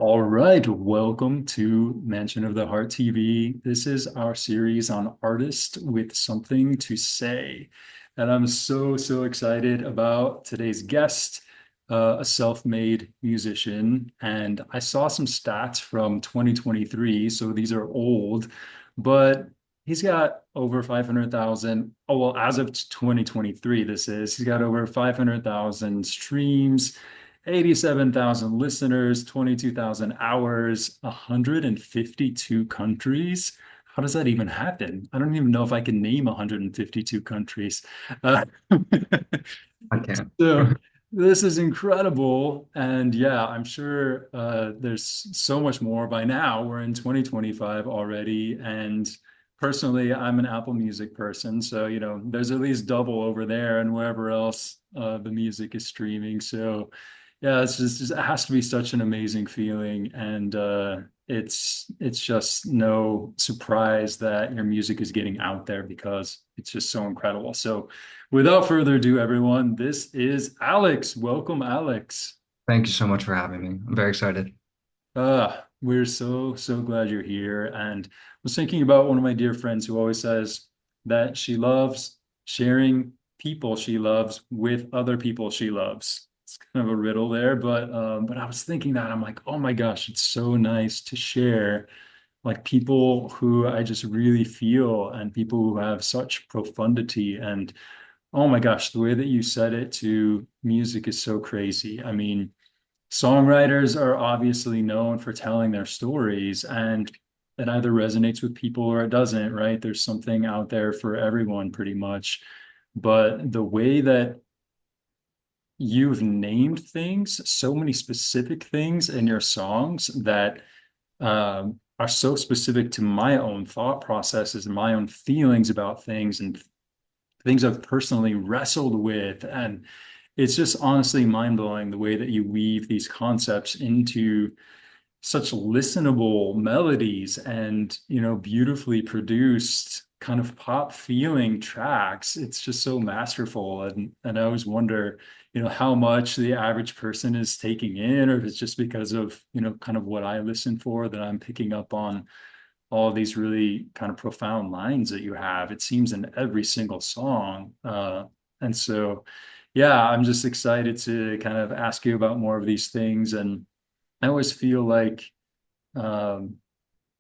All right, welcome to Mansion of the Heart TV. This is our series on artists with something to say. And I'm so excited about today's guest, a self-made musician. And I saw some stats from 2023, so these are old, but he's got over 500,000. Oh, well, as of 2023, he's got over 500,000 streams. 87,000 listeners, 22,000 hours, 152 countries. How does that even happen? I don't even know if I can name 152 countries. Uh, I can't. so this is incredible. And yeah, I'm sure there's so much more by now. We're in 2025 already. And personally, I'm an Apple Music person. So, there's at least double over there and wherever else the music is streaming. So, yeah, it has to be such an amazing feeling. And it's just no surprise that your music is getting out there because it's just so incredible. So, without further ado, everyone, this is Alex. Welcome, Alex. Thank you so much for having me. I'm very excited. We're so glad you're here. And I was thinking about one of my dear friends who always says that she loves sharing people she loves with other people she loves. It's kind of a riddle there, but I was thinking that I'm like, oh my gosh, it's so nice to share like people who I just really feel and people who have such profundity. And oh my gosh, the way that you said it to music is so crazy. I mean, songwriters are obviously known for telling their stories, and it either resonates with people or it doesn't, right? There's something out there for everyone pretty much. But the way that you've named things, so many specific things in your songs that are so specific to my own thought processes and my own feelings about things and things I've personally wrestled with. And it's just honestly mind blowing the way that you weave these concepts into such listenable melodies and, beautifully produced kind of pop feeling tracks. It's just so masterful. And I always wonder, how much the average person is taking in, or if it's just because of, kind of what I listen for that I'm picking up on all of these really kind of profound lines that you have. It seems in every single song. And so, yeah, I'm just excited to kind of ask you about more of these things. And I always feel like, um,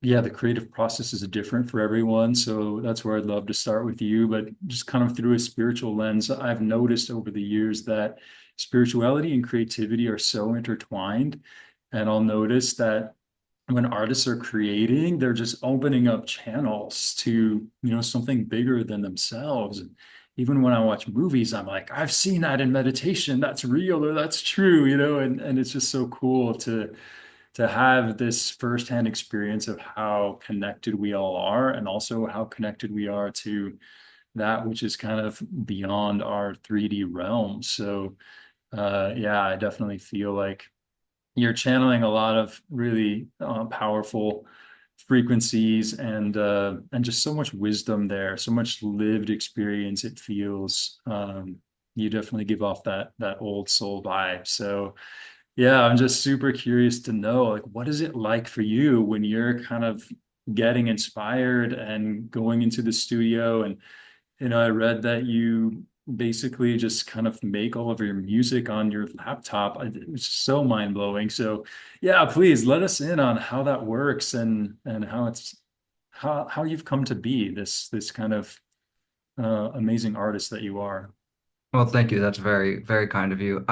yeah, the creative process is different for everyone. So that's where I'd love to start with you. But just kind of through a spiritual lens, I've noticed over the years that spirituality and creativity are so intertwined. And I'll notice that when artists are creating, they're just opening up channels to, something bigger than themselves. And even when I watch movies, I'm like, I've seen that in meditation. That's real or that's true, and it's just so cool to have this firsthand experience of how connected we all are and also how connected we are to that which is kind of beyond our 3D realm. So yeah, I definitely feel like you're channeling a lot of really powerful frequencies and just so much wisdom there, so much lived experience. It feels you definitely give off that old soul vibe. So yeah, I'm just super curious to know, like, what is it like for you when you're kind of getting inspired and going into the studio? And, I read that you basically just kind of make all of your music on your laptop. It's so mind blowing. So, yeah, please let us in on how that works and how you've come to be this kind of amazing artist that you are. Well, thank you. That's very kind of you.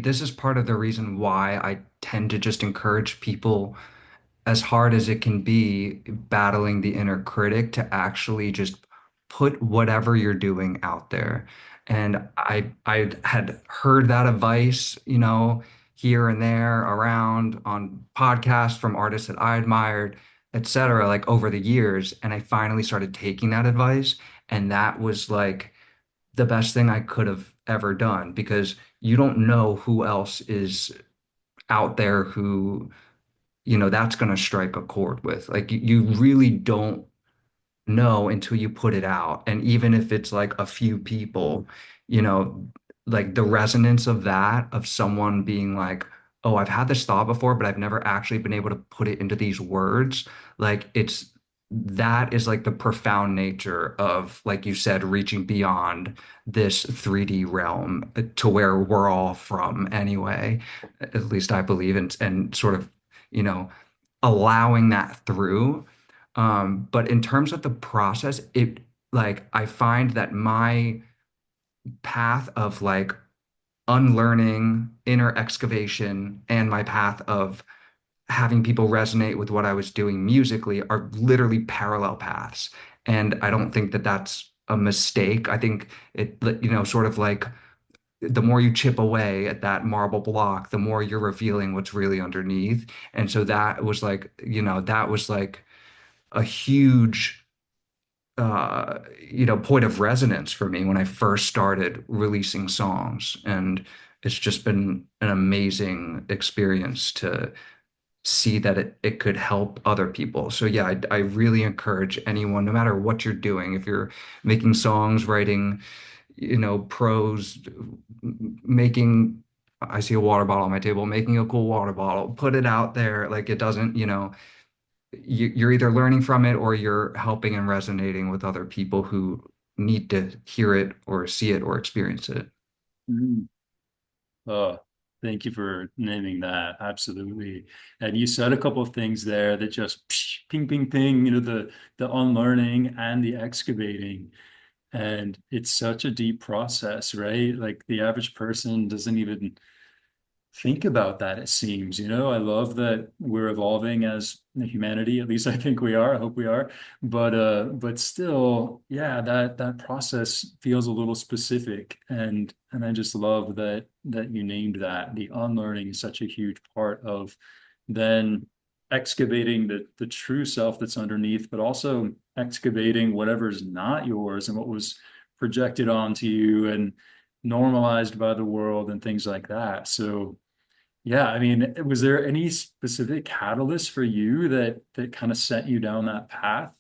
This is part of the reason why I tend to just encourage people, as hard as it can be, battling the inner critic, to actually just put whatever you're doing out there. And I had heard that advice, here and there around on podcasts from artists that I admired, etc., like over the years. And I finally started taking that advice. And that was like the best thing I could have ever done, because you don't know who else is out there who, that's going to strike a chord with. Like you really don't know until you put it out. And even if it's like a few people, you know, like the resonance of that, of someone being like, oh, I've had this thought before, but I've never actually been able to put it into these words. Like it's that is like the profound nature of, like you said, reaching beyond this 3D realm to where we're all from anyway. At least I believe, and sort of, you know, allowing that through. But in terms of the process, it like I find that my path of like unlearning, inner excavation, and my path of having people resonate with what I was doing musically are literally parallel paths. And I don't think that that's a mistake. I think it, sort of like the more you chip away at that marble block, the more you're revealing what's really underneath. And so that was like, that was like a huge point of resonance for me when I first started releasing songs. And it's just been an amazing experience to see that it could help other people. So yeah, I really encourage anyone, no matter what you're doing, if you're making songs, writing, prose, making, I see a water bottle on my table, making a cool water bottle, put it out there. Like it doesn't, you're either learning from it or you're helping and resonating with other people who need to hear it or see it or experience it. Mm. Oh, thank you for naming that. Absolutely. And you said a couple of things there that just ping, ping, ping, the unlearning and the excavating. And it's such a deep process, right? Like the average person doesn't even think about that, it seems. I love that we're evolving as a humanity, at least I think we are. I hope we are. But still, yeah, that process feels a little specific. And I just love that you named that. The unlearning is such a huge part of then excavating the true self that's underneath, but also excavating whatever's not yours and what was projected onto you and normalized by the world and things like that. So yeah, I mean, was there any specific catalyst for you that kind of set you down that path?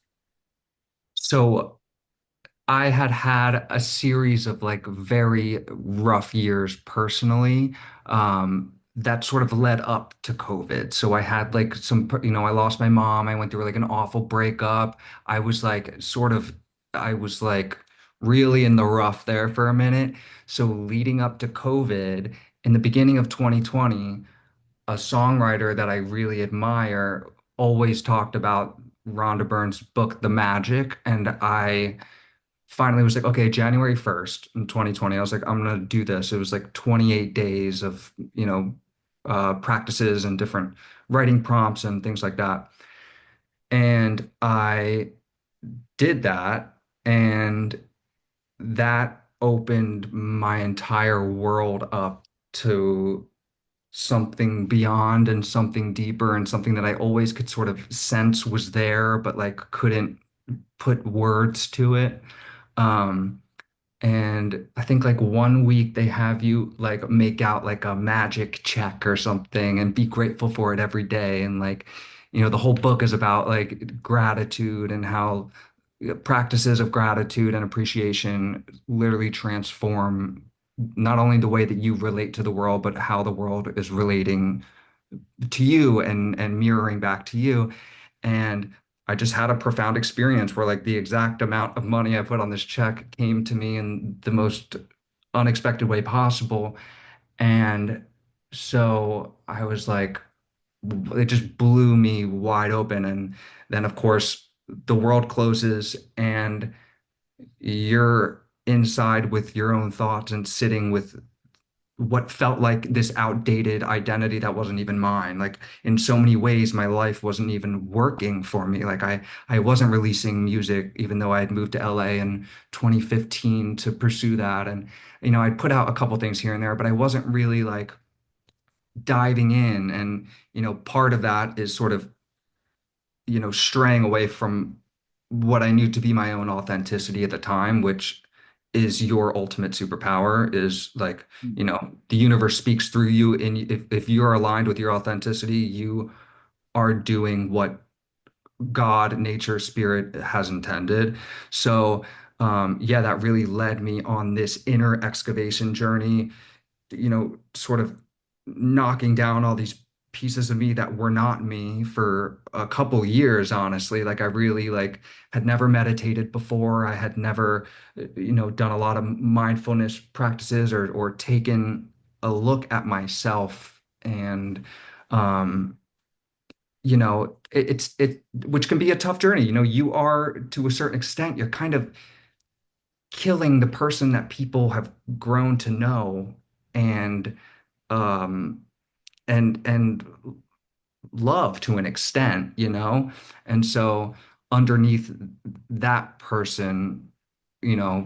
So I had had a series of like very rough years personally, that sort of led up to COVID. So I had like I lost my mom. I went through like an awful breakup. I was like I was like really in the rough there for a minute. So leading up to COVID, in the beginning of 2020, a songwriter that I really admire always talked about Rhonda Byrne's book, The Magic, and I finally was like, okay, January 1st in 2020, I was like, I'm gonna do this. It was like 28 days of, practices and different writing prompts and things like that. And I did that, and that opened my entire world up to something beyond and something deeper and something that I always could sort of sense was there, but like couldn't put words to it. Um, And I think like one week they have you like make out like a magic check or something and be grateful for it every day. And like, the whole book is about like gratitude and how practices of gratitude and appreciation literally transform not only the way that you relate to the world, but how the world is relating to you and mirroring back to you. And I just had a profound experience where like the exact amount of money I put on this check came to me in the most unexpected way possible. And so I was like, it just blew me wide open. And then of course the world closes and you're inside with your own thoughts and sitting with what felt like this outdated identity that wasn't even mine. Like in so many ways, my life wasn't even working for me. Like I wasn't releasing music, even though I had moved to LA in 2015 to pursue that. And, I'd put out a couple things here and there, but I wasn't really like diving in. And, part of that is sort of, straying away from what I knew to be my own authenticity at the time, which is your ultimate superpower, is like, the universe speaks through you. And if you're aligned with your authenticity, you are doing what God, nature, spirit has intended. So, yeah, that really led me on this inner excavation journey, sort of knocking down all these pieces of me that were not me for a couple years, honestly. Like I really like had never meditated before. I had never, done a lot of mindfulness practices or taken a look at myself and um it's which can be a tough journey. You are to a certain extent, you're kind of killing the person that people have grown to know and um and love to an extent. And so underneath that person,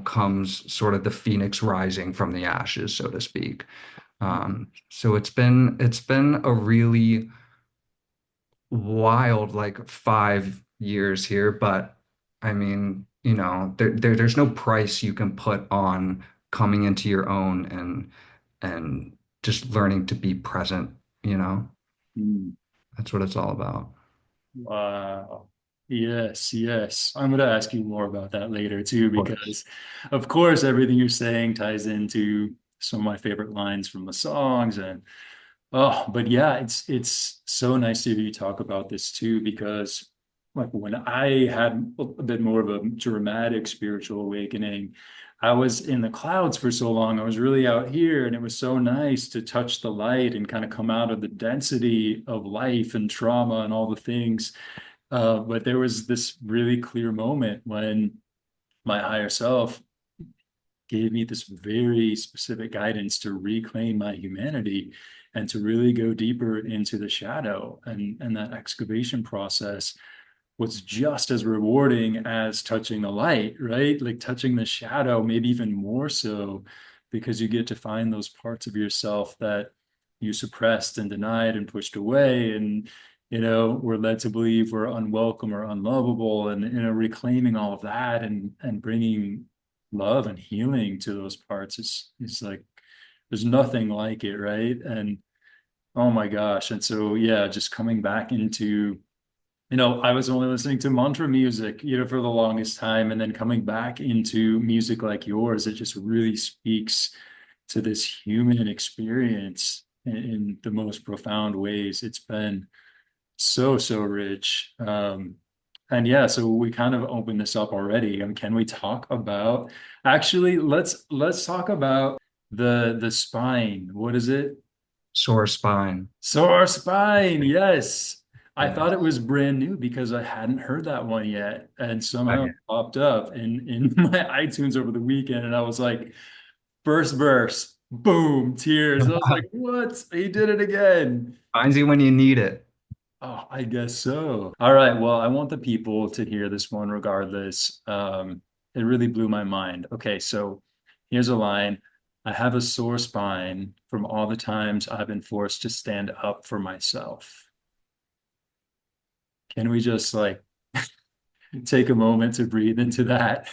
comes sort of the phoenix rising from the ashes, so to speak. So it's been a really wild like 5 years here, but I mean, there's no price you can put on coming into your own and just learning to be present, you know? Mm. That's what it's all about. Wow. Yes, yes. I'm going to ask you more about that later too, Of course. because of course, everything you're saying ties into some of my favorite lines from the songs. And oh, but yeah, it's so nice to hear you talk about this too, because like when I had a bit more of a dramatic spiritual awakening, I was in the clouds for so long. I was really out here, and it was so nice to touch the light and kind of come out of the density of life and trauma and all the things. But there was this really clear moment when my higher self gave me this very specific guidance to reclaim my humanity and to really go deeper into the shadow. And that excavation process was just as rewarding as touching the light, right? Like touching the shadow, maybe even more so, because you get to find those parts of yourself that you suppressed and denied and pushed away. And were led to believe were unwelcome or unlovable, and reclaiming all of that and bringing love and healing to those parts is like there's nothing like it, right? And oh my gosh. And so yeah, just coming back into, I was only listening to mantra music, for the longest time, and then coming back into music like yours, it just really speaks to this human experience in the most profound ways. It's been so, so rich. And yeah, so we kind of opened this up already. Can we talk about, actually, let's talk about the spine. What is it? Sore spine. Sore spine. Yes. I thought it Yes. was brand new because I hadn't heard that one yet, and somehow it I, popped up in my iTunes over the weekend, and I was like, first verse, boom, tears. I was like, what? He did it again. finds you when you need it. Oh, I guess so. All right. Well, I want the people to hear this one regardless. It really blew my mind. Okay, so here's a line. I have a sore spine from all the times I've been forced to stand up for myself. Can we just like take a moment to breathe into that?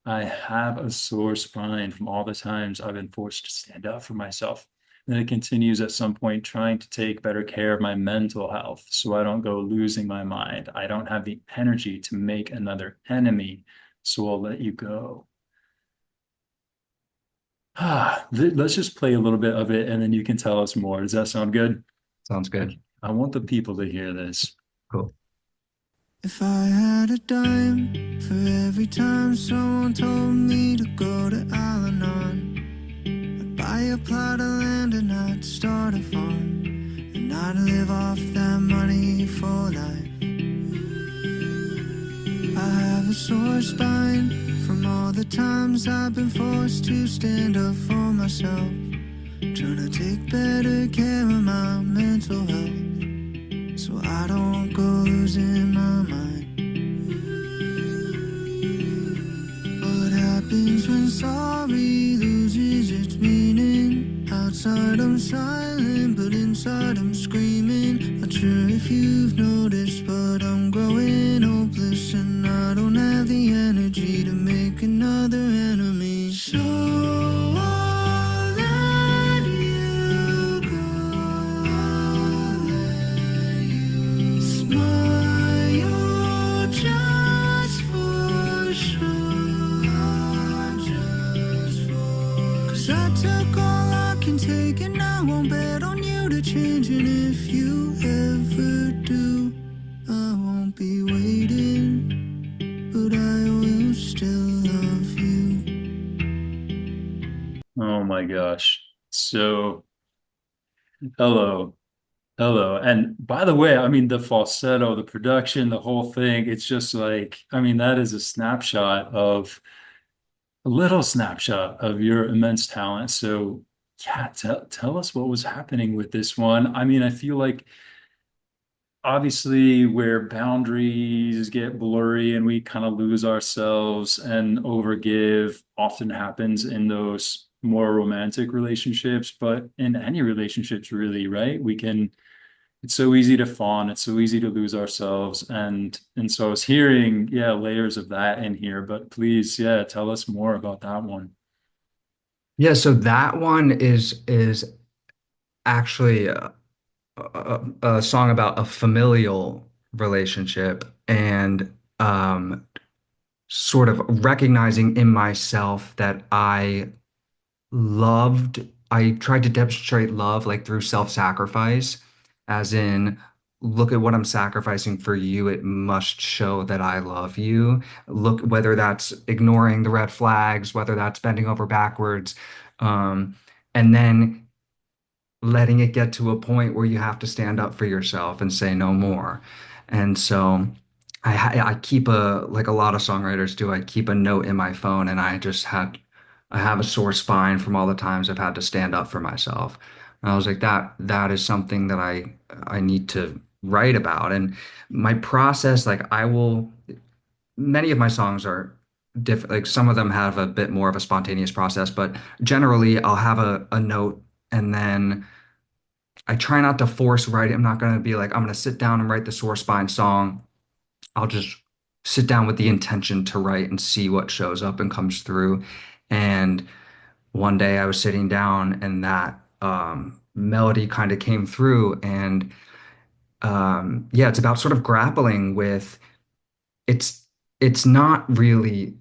I have a sore spine from all the times I've been forced to stand up for myself. Then it continues at some point, trying to take better care of my mental health so I don't go losing my mind. I don't have the energy to make another enemy, so I'll let you go. Let's just play a little bit of it and then you can tell us more. Does that sound good? Sounds Okay. good. I want the people to hear this. Cool. If I had a dime for every time someone told me to go to Al-Anon, I'd buy a plot of land and I'd start a farm, and I'd live off that money for life. I have a sore spine from all the times I've been forced to stand up for myself, trying to take better care of my mental health so I don't go losing my mind. What happens when sorry loses its meaning? Outside I'm silent, but inside I'm screaming. Not sure if you've noticed, but I'm growing hopeless, and I don't have the energy to make another enemy. So I'll let you go. I'll let you smile just for sure. Just for 'cause I took all I can take and now I won't bet on you to change, and if you ever do, I won't be waiting, but I will still love you. Oh my gosh. So, hello. Hello. And by the way, I mean, the falsetto, the production, the whole thing, it's just like, I mean, that is a little snapshot of your immense talent. So, yeah, tell us what was happening with this one. I mean, I feel like obviously where boundaries get blurry and we kind of lose ourselves and overgive often happens in those more romantic relationships, but in any relationships really, right? We can it's so easy to fawn, it's so easy to lose ourselves. And so I was hearing, yeah, layers of that in here, but please, yeah, tell us more about that one. Yeah, so that one is actually a song about a familial relationship and sort of recognizing in myself that I tried to demonstrate love like through self-sacrifice, as in, look at what I'm sacrificing for you. It must show that I love you. Look, whether that's ignoring the red flags, whether that's bending over backwards, um, and then letting it get to a point where you have to stand up for yourself and say no more. And so I keep a like a lot of songwriters do, I keep a note in my phone and I have a sore spine from all the times I've had to stand up for myself. And I was like that is something that I need to write about. And my process, like I will many of my songs are different. Like some of them have a bit more of a spontaneous process, but generally I'll have a note and then I try not to force write it. I'm not going to be like, I'm going to sit down and write the sore spine song. I'll just sit down with the intention to write and see what shows up and comes through. And one day I was sitting down and that melody kind of came through. And yeah, it's about sort of grappling with it's it's not really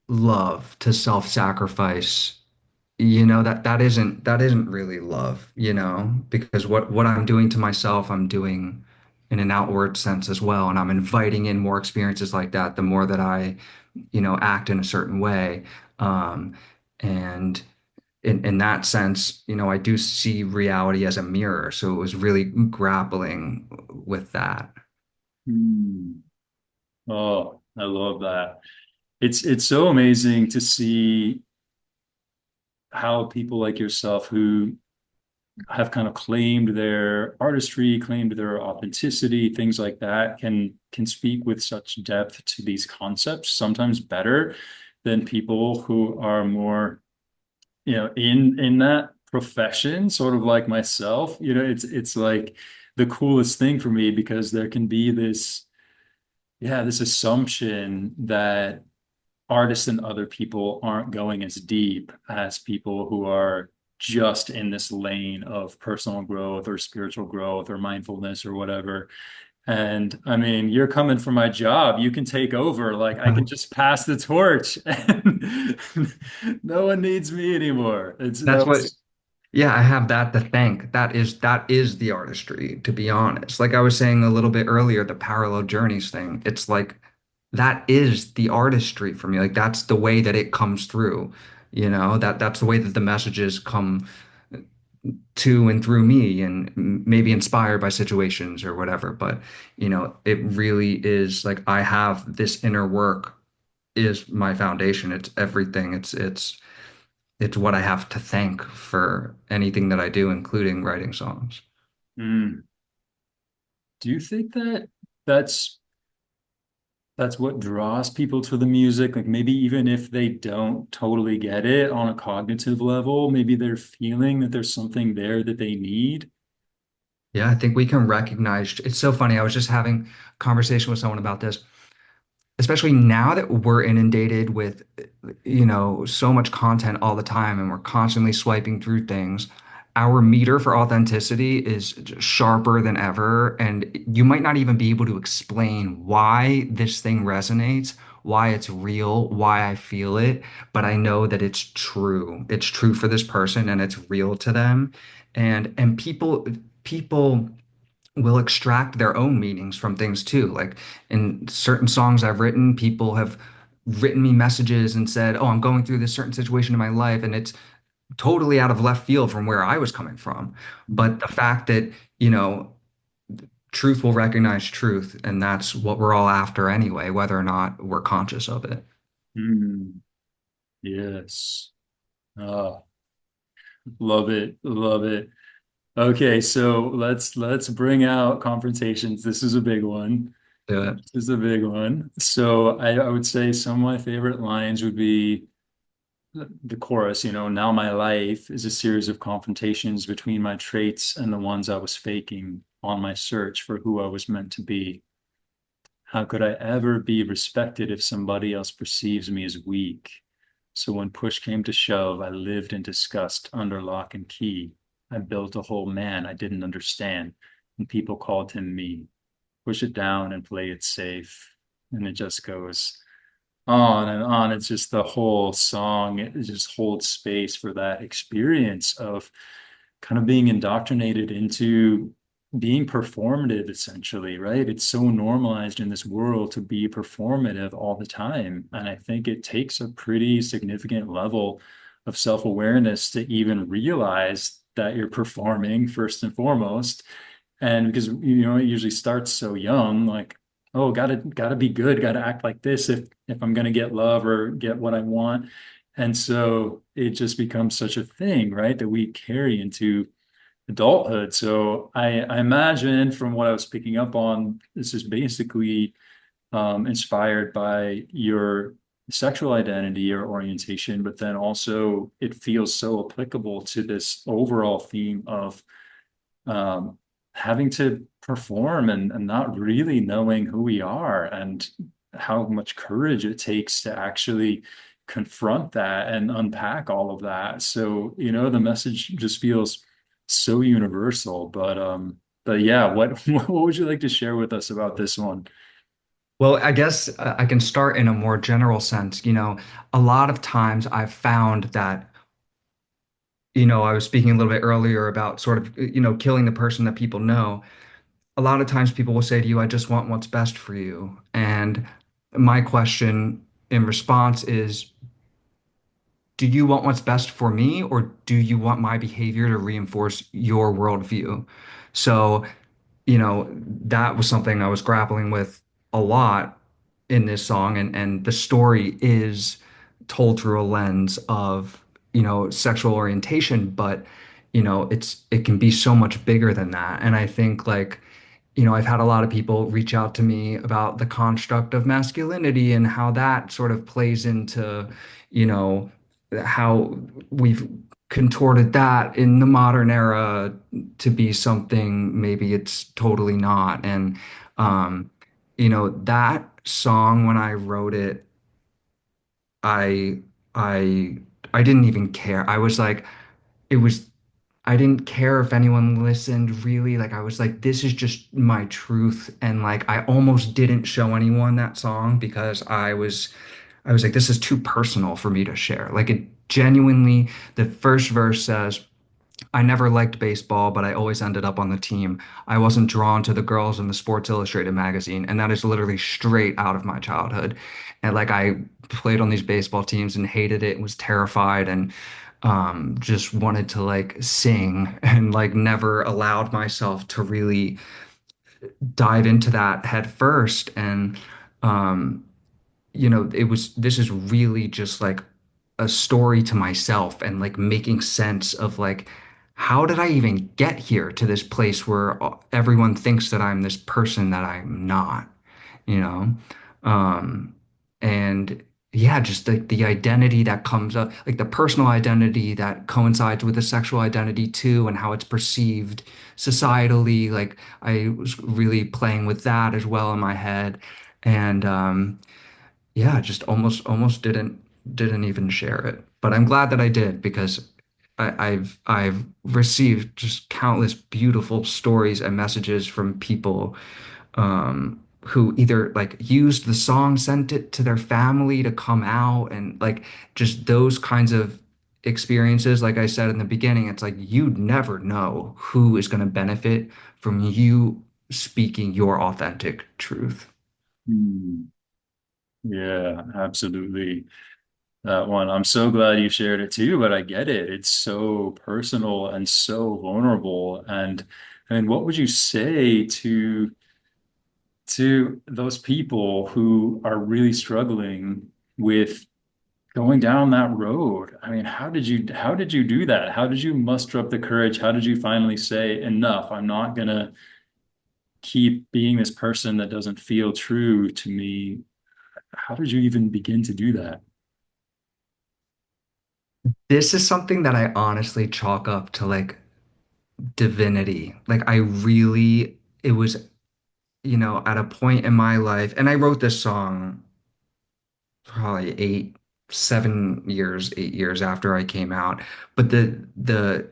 love to self-sacrifice. That isn't really love, because what I'm doing to myself, I'm doing in an outward sense as well, and I'm inviting in more experiences like that the more that I, act in a certain way. And in that sense, I do see reality as a mirror. So it was really grappling with that. Hmm. Oh, I love that. It's so amazing to see how people like yourself who have kind of claimed their artistry, claimed their authenticity, things like that, can speak with such depth to these concepts, sometimes better than people who are more, in that profession, sort of like myself. It's like the coolest thing for me because there can be this assumption that artists and other people aren't going as deep as people who are just in this lane of personal growth or spiritual growth or mindfulness or whatever. And I mean, you're coming for my job. You can take over. Like I can just pass the torch and no one needs me anymore. It's That's that what was Yeah, I have that to thank. That is the artistry, to be honest. Like I was saying a little bit earlier, the parallel journeys thing. It's like that is the artistry for me. Like that's the way that it comes through. That's the way that the messages come to and through me and maybe inspired by situations or whatever. But, it really is like I have this inner work is my foundation. It's everything. It's what I have to thank for anything that I do, including writing songs. Mm. Do you think that that's that's what draws people to the music? Like maybe even if they don't totally get it on a cognitive level, maybe they're feeling that there's something there that they need. Yeah, I think we can recognize it's so funny. I was just having a conversation with someone about this, especially now that we're inundated with, so much content all the time and we're constantly swiping through things. Our meter for authenticity is just sharper than ever. And you might not even be able to explain why this thing resonates why it's real, why I feel it, but I know that it's true. It's true for this person and it's real to them. And people will extract their own meanings from things too. Like in certain songs I've written, people have written me messages and said, "Oh, I'm going through this certain situation in my life," and it's totally out of left field from where I was coming from. But the fact that, you know, truth will recognize truth, and that's what we're all after anyway, whether or not we're conscious of it. Mm, yes. Oh, love it. Love it. Okay, so let's bring out confrontations. This is a big one. Do it. This is a big one. So I would say some of my favorite lines would be the chorus, now my life is a series of confrontations between my traits and the ones I was faking on my search for who I was meant to be. How could I ever be respected if somebody else perceives me as weak? So when push came to shove, I lived in disgust under lock and key. I built a whole man I didn't understand, and people called him me. Push it down and play it safe. And it just goes on and on. It's just the whole song. It just holds space for that experience of kind of being indoctrinated into being performative, essentially, right? It's so normalized in this world to be performative all the time. And I think it takes a pretty significant level of self-awareness to even realize that you're performing first and foremost. And because it usually starts so young, like, oh, gotta be good, gotta act like this if I'm gonna get love or get what I want. And so it just becomes such a thing, right, that we carry into adulthood. So I imagine from what I was picking up on, this is basically inspired by your sexual identity or orientation, but then also it feels so applicable to this overall theme of um, having to perform and not really knowing who we are and how much courage it takes to actually confront that and unpack all of that. So, the message just feels so universal. But yeah, what what would you like to share with us about this one? Well, I guess I can start in a more general sense. A lot of times I've found that, I was speaking a little bit earlier about sort of, killing the person that people know. A lot of times people will say to you, I just want what's best for you. And my question in response is, do you want what's best for me, or do you want my behavior to reinforce your worldview? So, that was something I was grappling with a lot in this song, and the story is told through a lens of, sexual orientation, but it can be so much bigger than that. And I think, like, I've had a lot of people reach out to me about the construct of masculinity and how that sort of plays into, you know, how we've contorted that in the modern era to be something maybe it's totally not. And, um, that song, when I wrote it, I, I, I didn't even care. I was like, it was I didn't care if anyone listened really. Like I was like, this is just my truth. And like I almost didn't show anyone that song because I was like, this is too personal for me to share. Like it genuinely, the first verse says, I never liked baseball, but I always ended up on the team. I wasn't drawn to the girls in the Sports Illustrated magazine, and that is literally straight out of my childhood. And like I played on these baseball teams and hated it and was terrified and just wanted to like sing and like never allowed myself to really dive into that head first. And um, this is really just like a story to myself and like making sense of like, how did I even get here to this place where everyone thinks that I'm this person that I'm not, you know? Um, and yeah, just like the identity that comes up, like the personal identity that coincides with the sexual identity too, and how it's perceived societally. Like I was really playing with that as well in my head. And yeah, just almost didn't even share it. But I'm glad that I did because I've received just countless beautiful stories and messages from people who either like used the song, sent it to their family to come out, and like just those kinds of experiences. Like I said in the beginning, it's like you never know who is going to benefit from you speaking your authentic truth. Hmm. Yeah, absolutely. That one. I'm so glad you shared it too, but I get it. It's so personal and so vulnerable. And what would you say to those people who are really struggling with going down that road? I mean, how did you do that? How did you muster up the courage? How did you finally say, enough? I'm not gonna keep being this person that doesn't feel true to me. How did you even begin to do that? This is something that I honestly chalk up to like divinity. Like I really, it was, at a point in my life, and I wrote this song probably 7 years, 8 years after I came out. But the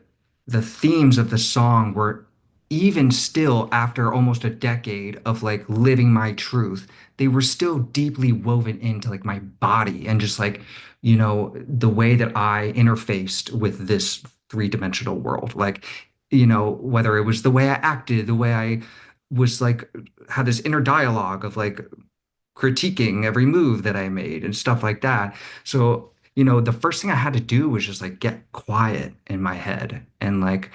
themes of the song were even still after almost a decade of like living my truth, they were still deeply woven into like my body and just like, the way that I interfaced with this three-dimensional world. Like, whether it was the way I acted, the way I was like had this inner dialogue of like critiquing every move that I made and stuff like that. So, the first thing I had to do was just like get quiet in my head and like,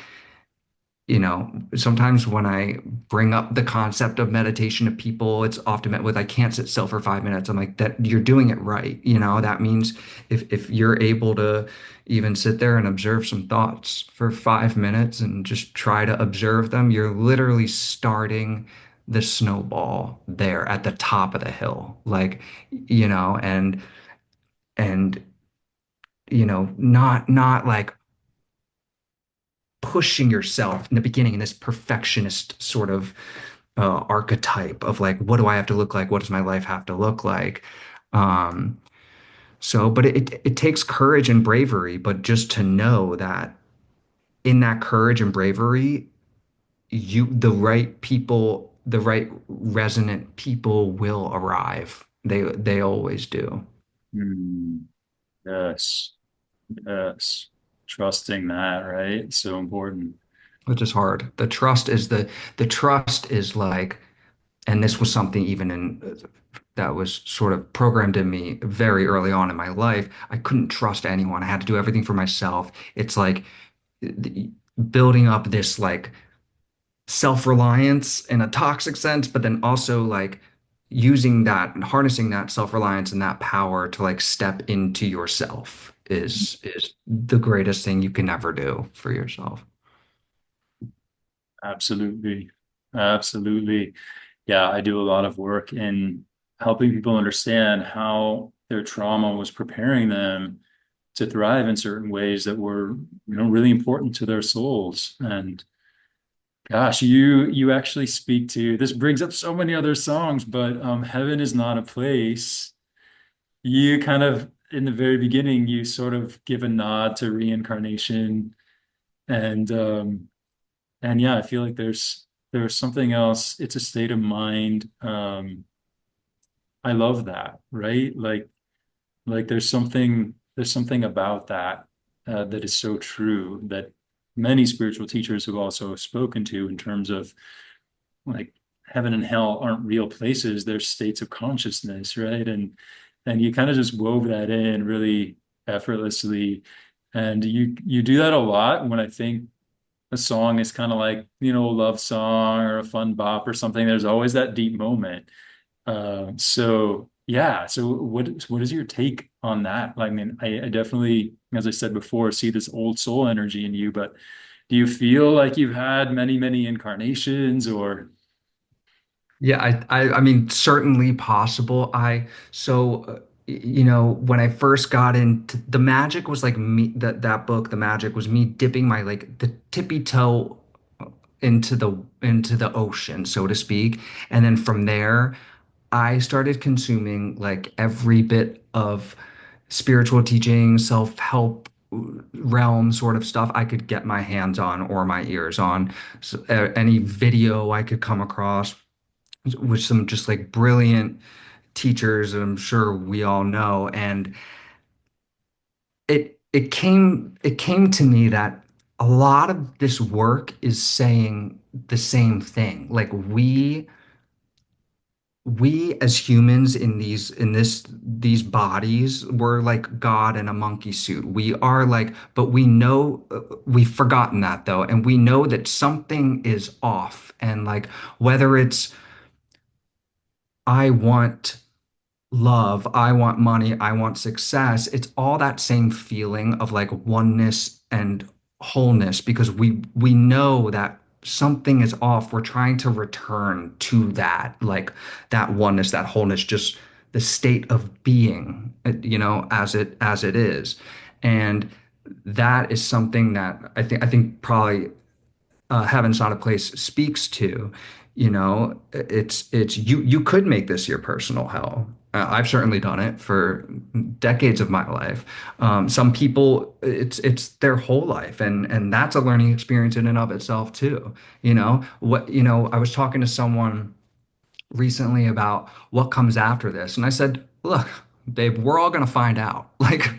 sometimes when I bring up the concept of meditation to people, it's often met with, I can't sit still for 5 minutes. I'm like, that you're doing it right. That means if you're able to even sit there and observe some thoughts for 5 minutes and just try to observe them, you're literally starting the snowball there at the top of the hill. Like, and not like pushing yourself in the beginning in this perfectionist sort of archetype of like, what do I have to look like? What does my life have to look like? Um, but it takes courage and bravery, but just to know that in that courage and bravery, the right people, the right resonant people will arrive. They always do. Hmm. Yes, yes. Trusting that, right? So important. Which is hard. The trust is like, and this was something even in that was sort of programmed in me very early on in my life. I couldn't trust anyone. I had to do everything for myself. It's like building up this like self-reliance in a toxic sense, but then also like using that and harnessing that self-reliance and that power to like step into yourself is the greatest thing you can ever do for yourself. Absolutely. Absolutely. Yeah, I do a lot of work in helping people understand how their trauma was preparing them to thrive in certain ways that were, really important to their souls. And gosh, you actually speak to this brings up so many other songs, but Heaven is Not a Place. You kind of in the very beginning, you sort of give a nod to reincarnation and and yeah, I feel like there's something else. It's a state of mind. I love that, right? Like there's something about that that is so true that many spiritual teachers have also spoken to in terms of like heaven and hell aren't real places, they're states of consciousness, right? And you kind of just wove that in really effortlessly. And you do that a lot when I think a song is kind of like, a love song or a fun bop or something. There's always that deep moment. So yeah. So what is your take on that? I mean, I definitely, as I said before, see this old soul energy in you, but do you feel like you've had many, many incarnations or Yeah, I mean, certainly possible. When I first got into the magic was like me that book, the magic was me dipping my like the tippy toe into the ocean, so to speak. And then from there, I started consuming like every bit of spiritual teaching, self-help realm sort of stuff I could get my hands on or my ears on. So, any video I could come across, with some just like brilliant teachers I'm sure we all know. And it came to me that a lot of this work is saying the same thing. Like we as humans in these bodies, we're like God in a monkey suit. We are like, but we know we've forgotten that though, and we know that something is off. And like whether it's I want love, I want money, I want success. It's all that same feeling of like oneness and wholeness because we know that something is off. We're trying to return to that, like that oneness, that wholeness, just the state of being, as it is. And that is something that I think probably Heaven's Not a Place speaks to. It's you could make this your personal hell. I've certainly done it for decades of my life. Some people, it's their whole life, and that's a learning experience in and of itself too. I was talking to someone recently about what comes after this. And I said, look, babe, we're all going to find out. Like,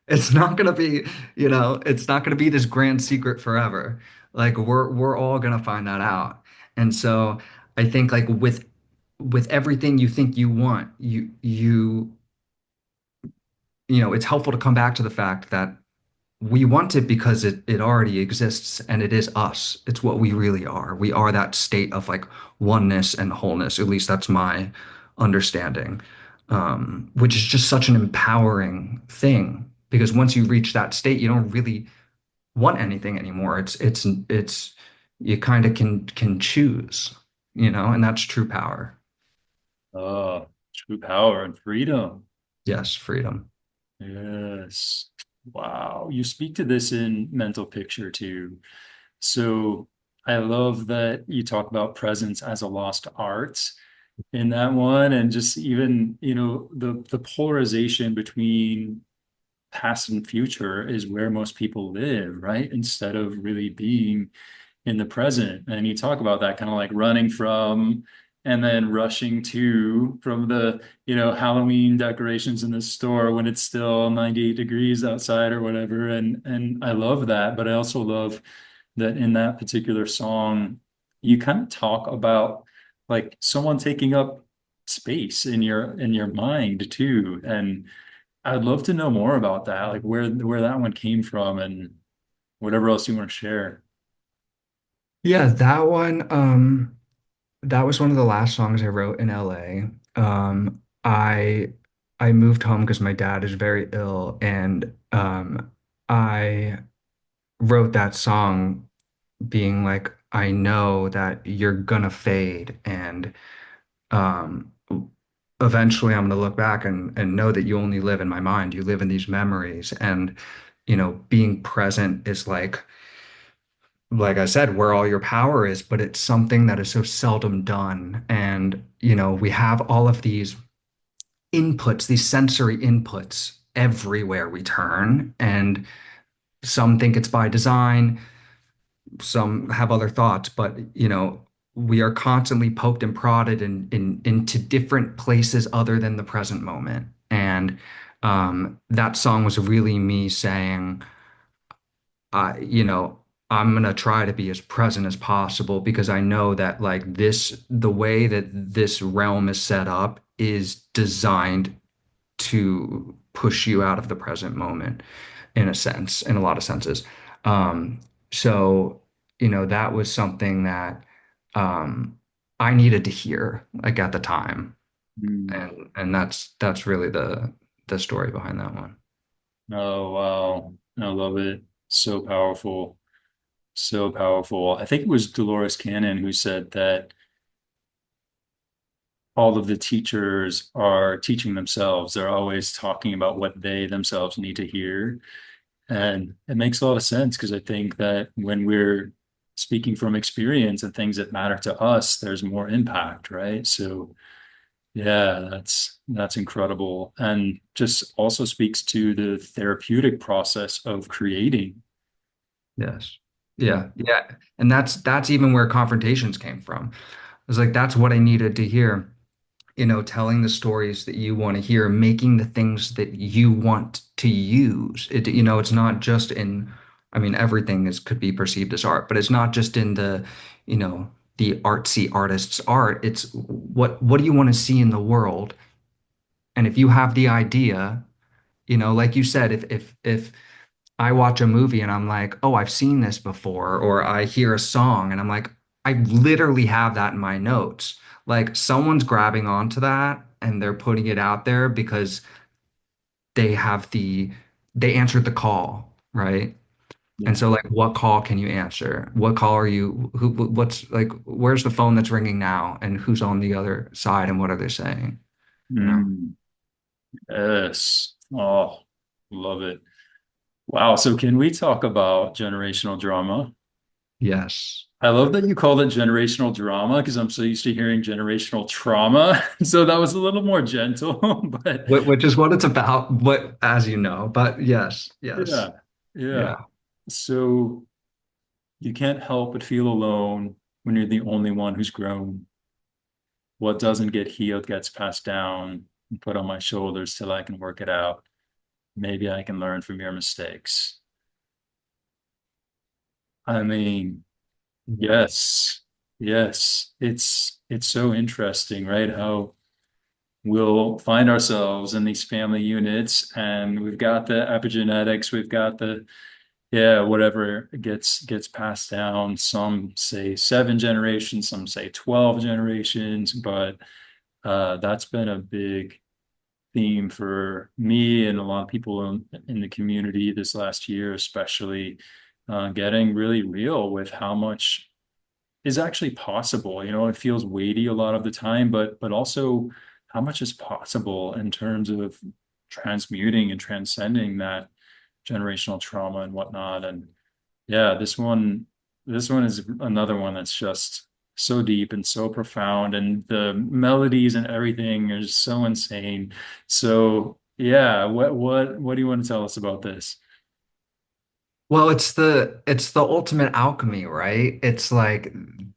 it's not going to be, it's not going to be this grand secret forever. Like, we're all going to find that out. And so I think like with everything you think you want, it's helpful to come back to the fact that we want it because it already exists and it is us. It's what we really are. We are that state of like oneness and wholeness. At least that's my understanding, which is just such an empowering thing because once you reach that state, you don't really want anything anymore. It's you kind of can choose, and that's true power. Oh, true power and freedom. Yes, freedom. Yes. Wow. You speak to this in mental picture too. So I love that you talk about presence as a lost art in that one, and just even, the polarization between past and future is where most people live, right? Instead of really being in the present. And you talk about that kind of like running from and then rushing to from the, Halloween decorations in the store when it's still 98 degrees outside or whatever. And I love that, but I also love that in that particular song, you kind of talk about like someone taking up space in your mind too. And I'd love to know more about that, like where that one came from and whatever else you want to share. Yeah, that was one of the last songs I wrote in LA. I moved home because my dad is very ill, and I wrote that song being like, I know that you're gonna fade, and um, eventually I'm gonna look back and know that you only live in my mind. You live in these memories, and being present is like I said, where all your power is, but it's something that is so seldom done. And, we have all of these inputs, these sensory inputs everywhere we turn. And some think it's by design, some have other thoughts, but, we are constantly poked and prodded into different places other than the present moment. And that song was really me saying, I, you know, I'm gonna try to be as present as possible because I know that like the way that this realm is set up is designed to push you out of the present moment in a sense, in a lot of senses. Um, so, that was something that um, I needed to hear like at the time. Mm. And that's really the story behind that one. Oh, wow. I love it. So powerful. So powerful. I think it was Dolores Cannon who said that all of the teachers are teaching themselves. They're always talking about what they themselves need to hear. And it makes a lot of sense because I think that when we're speaking from experience and things that matter to us, there's more impact, right? So yeah, that's incredible. And just also speaks to the therapeutic process of creating. Yes. Yeah. Yeah. And that's even where confrontations came from. was like, that's what I needed to hear. Telling the stories that you want to hear, making the things that you want to use. It's not just in, I mean, everything is could be perceived as art, but it's not just in you know, the artsy artist's art. It's what do you want to see in the world? And if you have the idea, like you said, if I watch a movie and I'm like, oh, I've seen this before, or I hear a song and I'm like, I literally have that in my notes. Like someone's grabbing onto that and they're putting it out there because they have they answered the call, right? And Yeah. so like what call can you answer? What call are you what's like where's the phone that's ringing now and who's on the other side and what are they saying? You know? Mm, yes. Oh, love it. Wow. So can we talk about generational drama? Yes. I love that you called it generational drama because I'm so used to hearing generational trauma. So that was a little more gentle, but Which is what it's about, what as you know. But yes, yes. yeah, yeah. Yeah. So you can't help but feel alone when you're the only one who's grown. What doesn't get healed gets passed down and put on my shoulders till I can work it out. Maybe I can learn from your mistakes. I mean, yes, yes. It's so interesting, right? How we'll find ourselves in these family units and we've got the epigenetics, we've got the yeah, whatever gets passed down. Some say 7 generations, some say 12 generations, but that's been a big theme for me and a lot of people in the community this last year, especially getting really real with how much is actually possible. It feels weighty a lot of the time, but also how much is possible in terms of transmuting and transcending that generational trauma and whatnot. And yeah, this one is another one that's just so deep and so profound, and the melodies and everything are just so insane. So yeah, what do you want to tell us about this? Well, it's the ultimate alchemy, right? It's like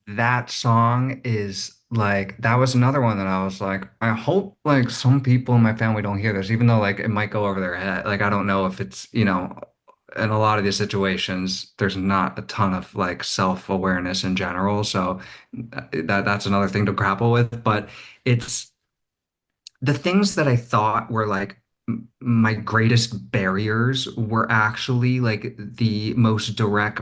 that song is like that was another one that I was like, I hope like some people in my family don't hear this, even though like it might go over their head. Like I don't know if it's, in a lot of these situations, there's not a ton of like self-awareness in general. So that's another thing to grapple with. But it's the things that I thought were like my greatest barriers were actually like the most direct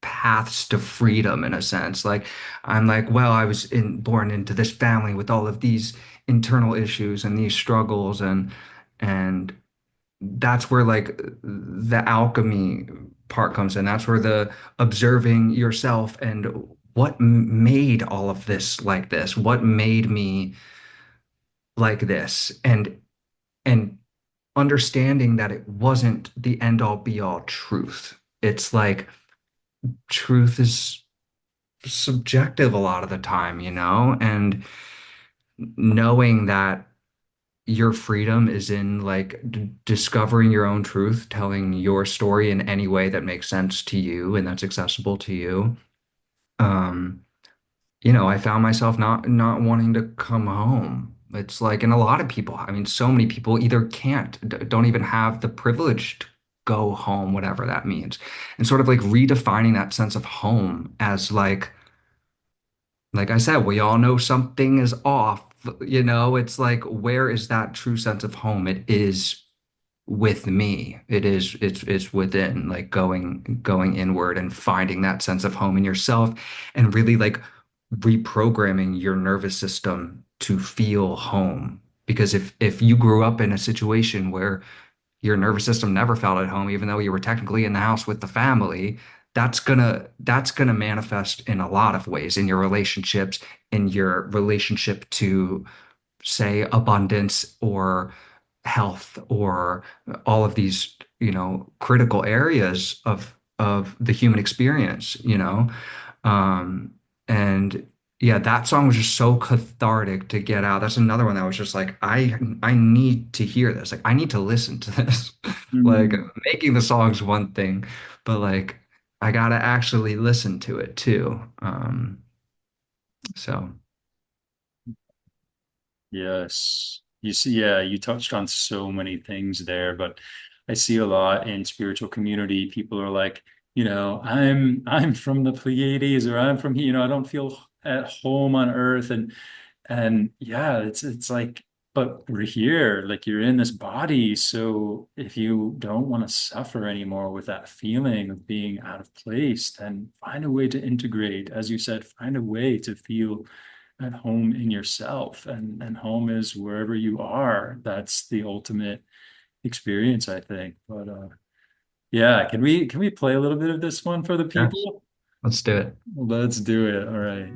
paths to freedom in a sense. Like I'm like, well, I was born into this family with all of these internal issues and these struggles and that's where like the alchemy part comes in. That's where the observing yourself and what made all of this like this? What made me like this? And understanding that it wasn't the end all be all truth. It's like truth is subjective a lot of the time, and knowing that your freedom is in like discovering your own truth, telling your story in any way that makes sense to you and that's accessible to you. Um, I found myself not wanting to come home. It's like, and a lot of people, I mean, so many people either can't, don't even have the privilege to go home, whatever that means. And sort of like redefining that sense of home as like I said, we all know something is off. It's like, where is that true sense of home? It is with me. It's within, like going inward and finding that sense of home in yourself and really like reprogramming your nervous system to feel home. Because if you grew up in a situation where your nervous system never felt at home, even though you were technically in the house with the family, that's gonna manifest in a lot of ways in your relationships, in your relationship to say abundance or health or all of these, critical areas of the human experience, Um, and yeah, that song was just so cathartic to get out. That's another one that was just like, I need to hear this. Like I need to listen to this. Like Hmm. making the song's one thing, but like I gotta actually listen to it too. So Yes. You see, yeah, you touched on so many things there, but I see a lot in spiritual community. People are like, I'm from the Pleiades, or I'm from here, I don't feel at home on Earth. And yeah, it's like, but we're here, like you're in this body. So if you don't want to suffer anymore with that feeling of being out of place, then find a way to integrate. As you said, find a way to feel at home in yourself. And home is wherever you are. That's the ultimate experience, I think. But yeah, can we play a little bit of this one for the yeah, people? let's do it. Let's do it. All right.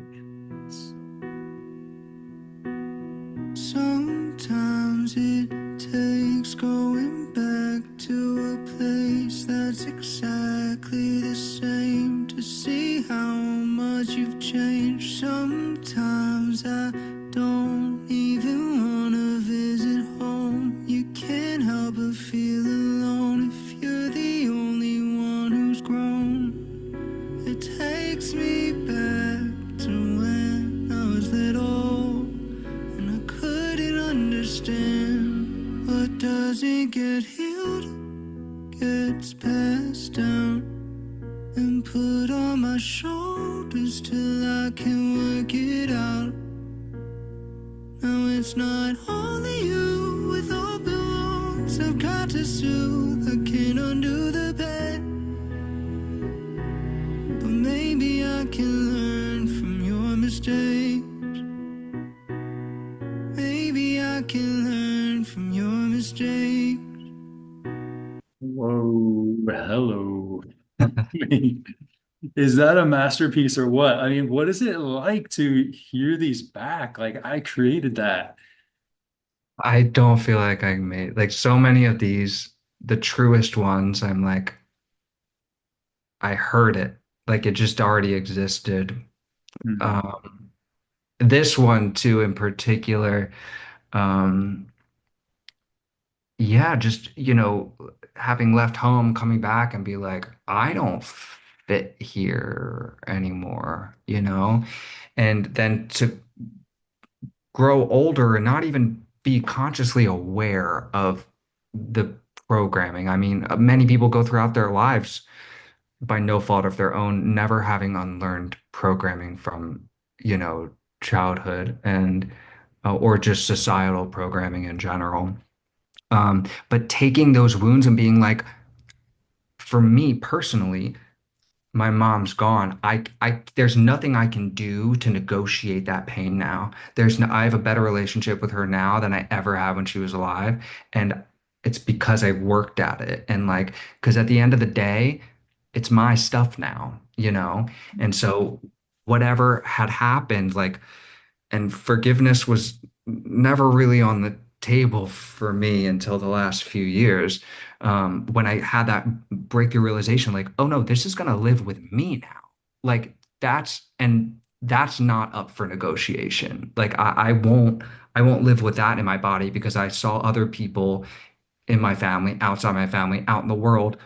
Sometimes it takes going back to a place that's exactly the same to see how much you've changed. Sometimes I don't even wanna visit home. You can't help but feel alone if you're the only one who's grown. It takes me back to when I was little and I couldn't understand what doesn't get healed gets passed down and put on my shoulders till I can work it out. Now it's not only you with open wounds I've got to soothe. I can't undo the pain, but maybe I can learn from your mistakes. Maybe I can learn from your mistakes. Whoa, hello. Is that a masterpiece or what? I mean, what is it like to hear these back? Like I created that. I don't feel like I made like so many of these, the truest ones, I'm like, I heard it. Like it just already existed. Mhm. Um, this one too in particular, um, yeah, just, having left home, coming back and be like, I don't fit here anymore, And then to grow older and not even be consciously aware of the programming. I mean, many people go throughout their lives by no fault of their own, never having unlearned programming from, you know, childhood and or just societal programming in general. But taking those wounds and being like, for me personally, my mom's gone. There's nothing I can do to negotiate that pain now. I have a better relationship with her now than I ever had when she was alive. And it's because I worked at it. And like, because at the end of the day, it's my stuff now, And so whatever had happened, like, and forgiveness was never really on the table for me until the last few years, when I had that breakthrough realization, like, oh no, this is gonna live with me now. Like that's not up for negotiation. Like I won't live with that in my body because I saw other people in my family, outside my family, out in the world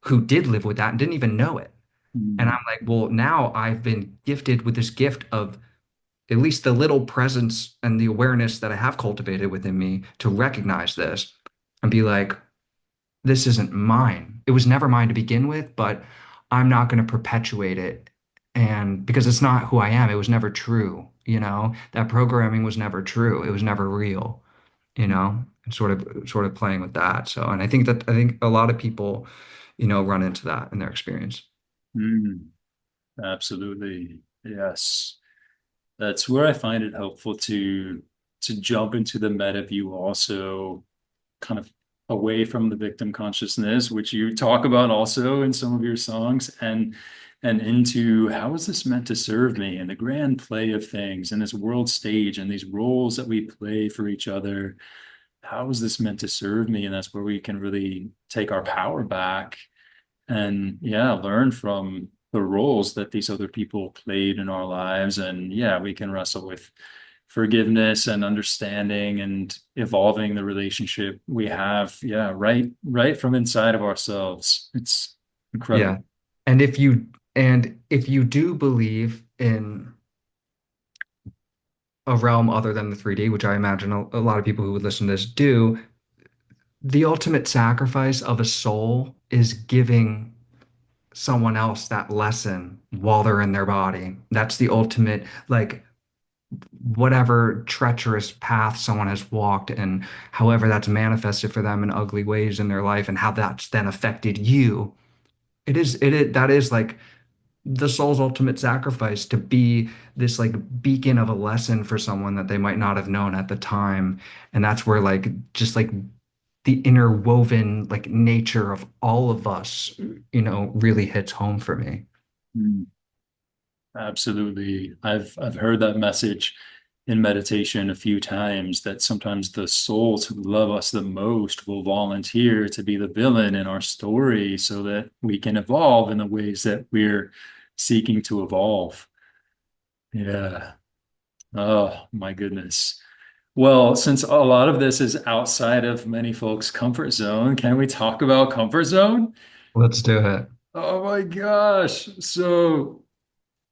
who did live with that and didn't even know it. And Mhm. I'm like, well, now I've been gifted with this gift of at least the little presence and the awareness that I have cultivated within me to recognize this and be like, this isn't mine. It was never mine to begin with, but I'm not going to perpetuate it. And because it's not who I am, it was never true, That programming was never true. It was never real, and sort of playing with that. So, and I think a lot of people, run into that in their experience. Mhm. Absolutely. Yes. That's where I find it helpful to jump into the meta view also, kind of away from the victim consciousness, which you talk about also in some of your songs, and into how is this meant to serve me in the grand play of things in this world stage and these roles that we play for each other. How is this meant to serve me? And that's where we can really take our power back and yeah, learn from the roles that these other people played in our lives. And yeah, we can wrestle with forgiveness and understanding and evolving the relationship we have. Yeah, right from inside of ourselves. It's Yeah. incredible. And if you do believe in a realm other than the 3D, which I imagine a lot of people who would listen to this do, the ultimate sacrifice of a soul is giving someone else that lesson while they're in their body. That's the ultimate, like, whatever treacherous path someone has walked and however that's manifested for them in ugly ways in their life and how that's then affected you. That is like the soul's ultimate sacrifice to be this like beacon of a lesson for someone that they might not have known at the time. And that's where like just like the interwoven like nature of all of us, really hits home for me. Mm, absolutely. I've heard that message in meditation a few times that sometimes the souls who love us the most will volunteer to be the villain in our story so that we can evolve in the ways that we're seeking to evolve. Yeah. Oh, my goodness. Well, since a lot of this is outside of many folks' comfort zone, can we talk about comfort zone? Let's do it. Oh my gosh. So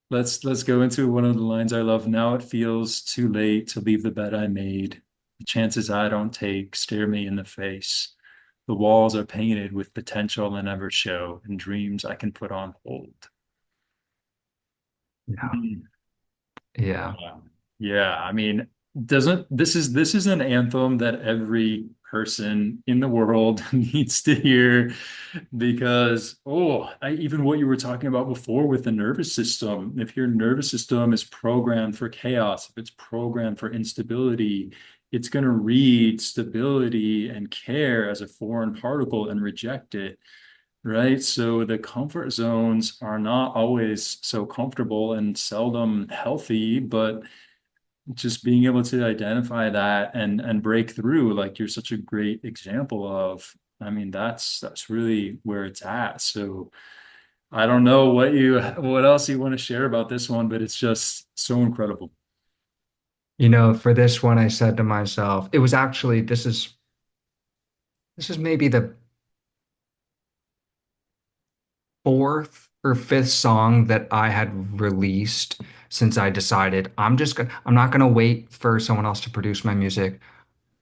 let's go into one of the lines I love. Now it feels too late to leave the bed I made. The chances I don't take stare me in the face. The walls are painted with potential I never show and dreams I can put on hold. Yeah. Mm. Yeah. Yeah, I mean, doesn't this is an anthem that every person in the world needs to hear because even what you were talking about before with the nervous system, if your nervous system is programmed for chaos, if it's programmed for instability, it's going to read stability and care as a foreign particle and reject it. Right. So the comfort zones are not always so comfortable and seldom healthy, but just being able to identify that and break through, like you're such a great example of, I mean, that's really where it's at. So I don't know what else you want to share about this one, but it's just so incredible. For this one, I said to myself, it was actually, this is maybe the fourth or fifth song that I had released since I decided I'm not gonna wait for someone else to produce my music.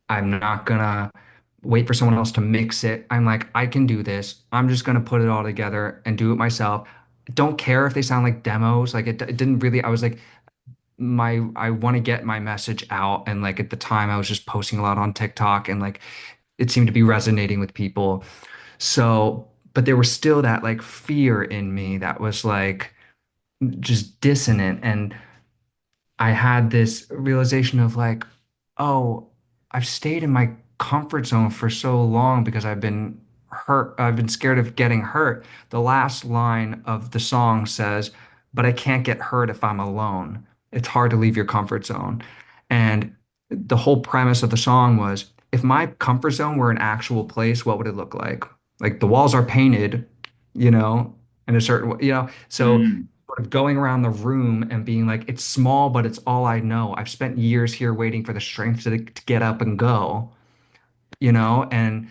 I'm not gonna wait for someone else to mix it. I'm like, I can do this. I'm just gonna put it all together and do it myself. Don't care if they sound like demos. Like it didn't really, I was like, I want to get my message out. And like at the time I was just posting a lot on TikTok and like it seemed to be resonating with people. So, but there was still that like fear in me that was like just dissonant. And I had this realization of like, oh, I've stayed in my comfort zone for so long because I've been hurt. I've been scared of getting hurt. The last line of the song says, but I can't get hurt if I'm alone. It's hard to leave your comfort zone. And the whole premise of the song was, if my comfort zone were an actual place, what would it look like? Like the walls are painted, in a certain way, so Mm, sort of going around the room and being like, it's small, but it's all I know. I've spent years here waiting for the strength to get up and go, and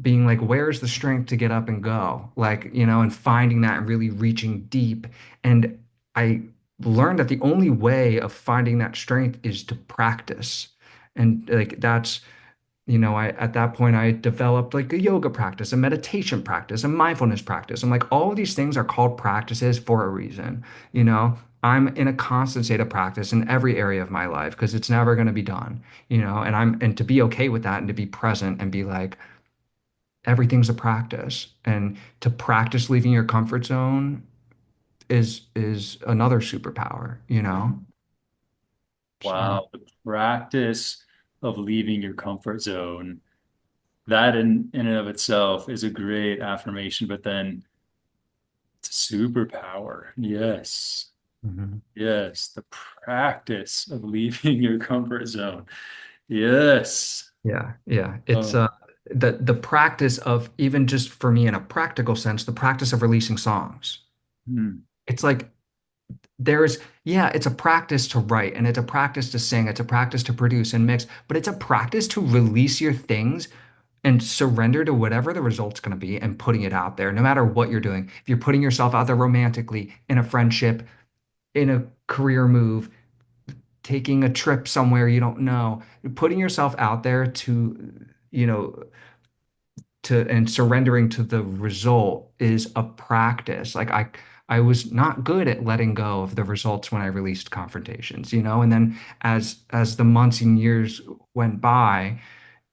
being like, where's the strength to get up and go? Like, and finding that and really reaching deep. And I learned that the only way of finding that strength is to practice. And like, I at that point I developed like a yoga practice, a meditation practice, a mindfulness practice. I'm like, all of these things are called practices for a reason. I'm in a constant state of practice in every area of my life because it's never going to be done, and to be okay with that and to be present and be like, everything's a practice. And to practice leaving your comfort zone is another superpower. So wow, the practice of leaving your comfort zone, that in and of itself is a great affirmation, but then it's a superpower. Yes. mhm. Yes, the practice of leaving your comfort zone. Yes. Yeah, yeah. It's Oh, the practice of, even just for me in a practical sense, the practice of releasing songs. hmm. It's like yeah, it's a practice to write and it's a practice to sing, it's a practice to produce and mix, but it's a practice to release your things and surrender to whatever the result's going to be and putting it out there, no matter what you're doing. If you're putting yourself out there romantically, in a friendship, in a career move, taking a trip somewhere you don't know, putting yourself out there to, you know, to and surrendering to the result is a practice. Like I was not good at letting go of the results when I released Confrontations, you know, and then as the months and years went by,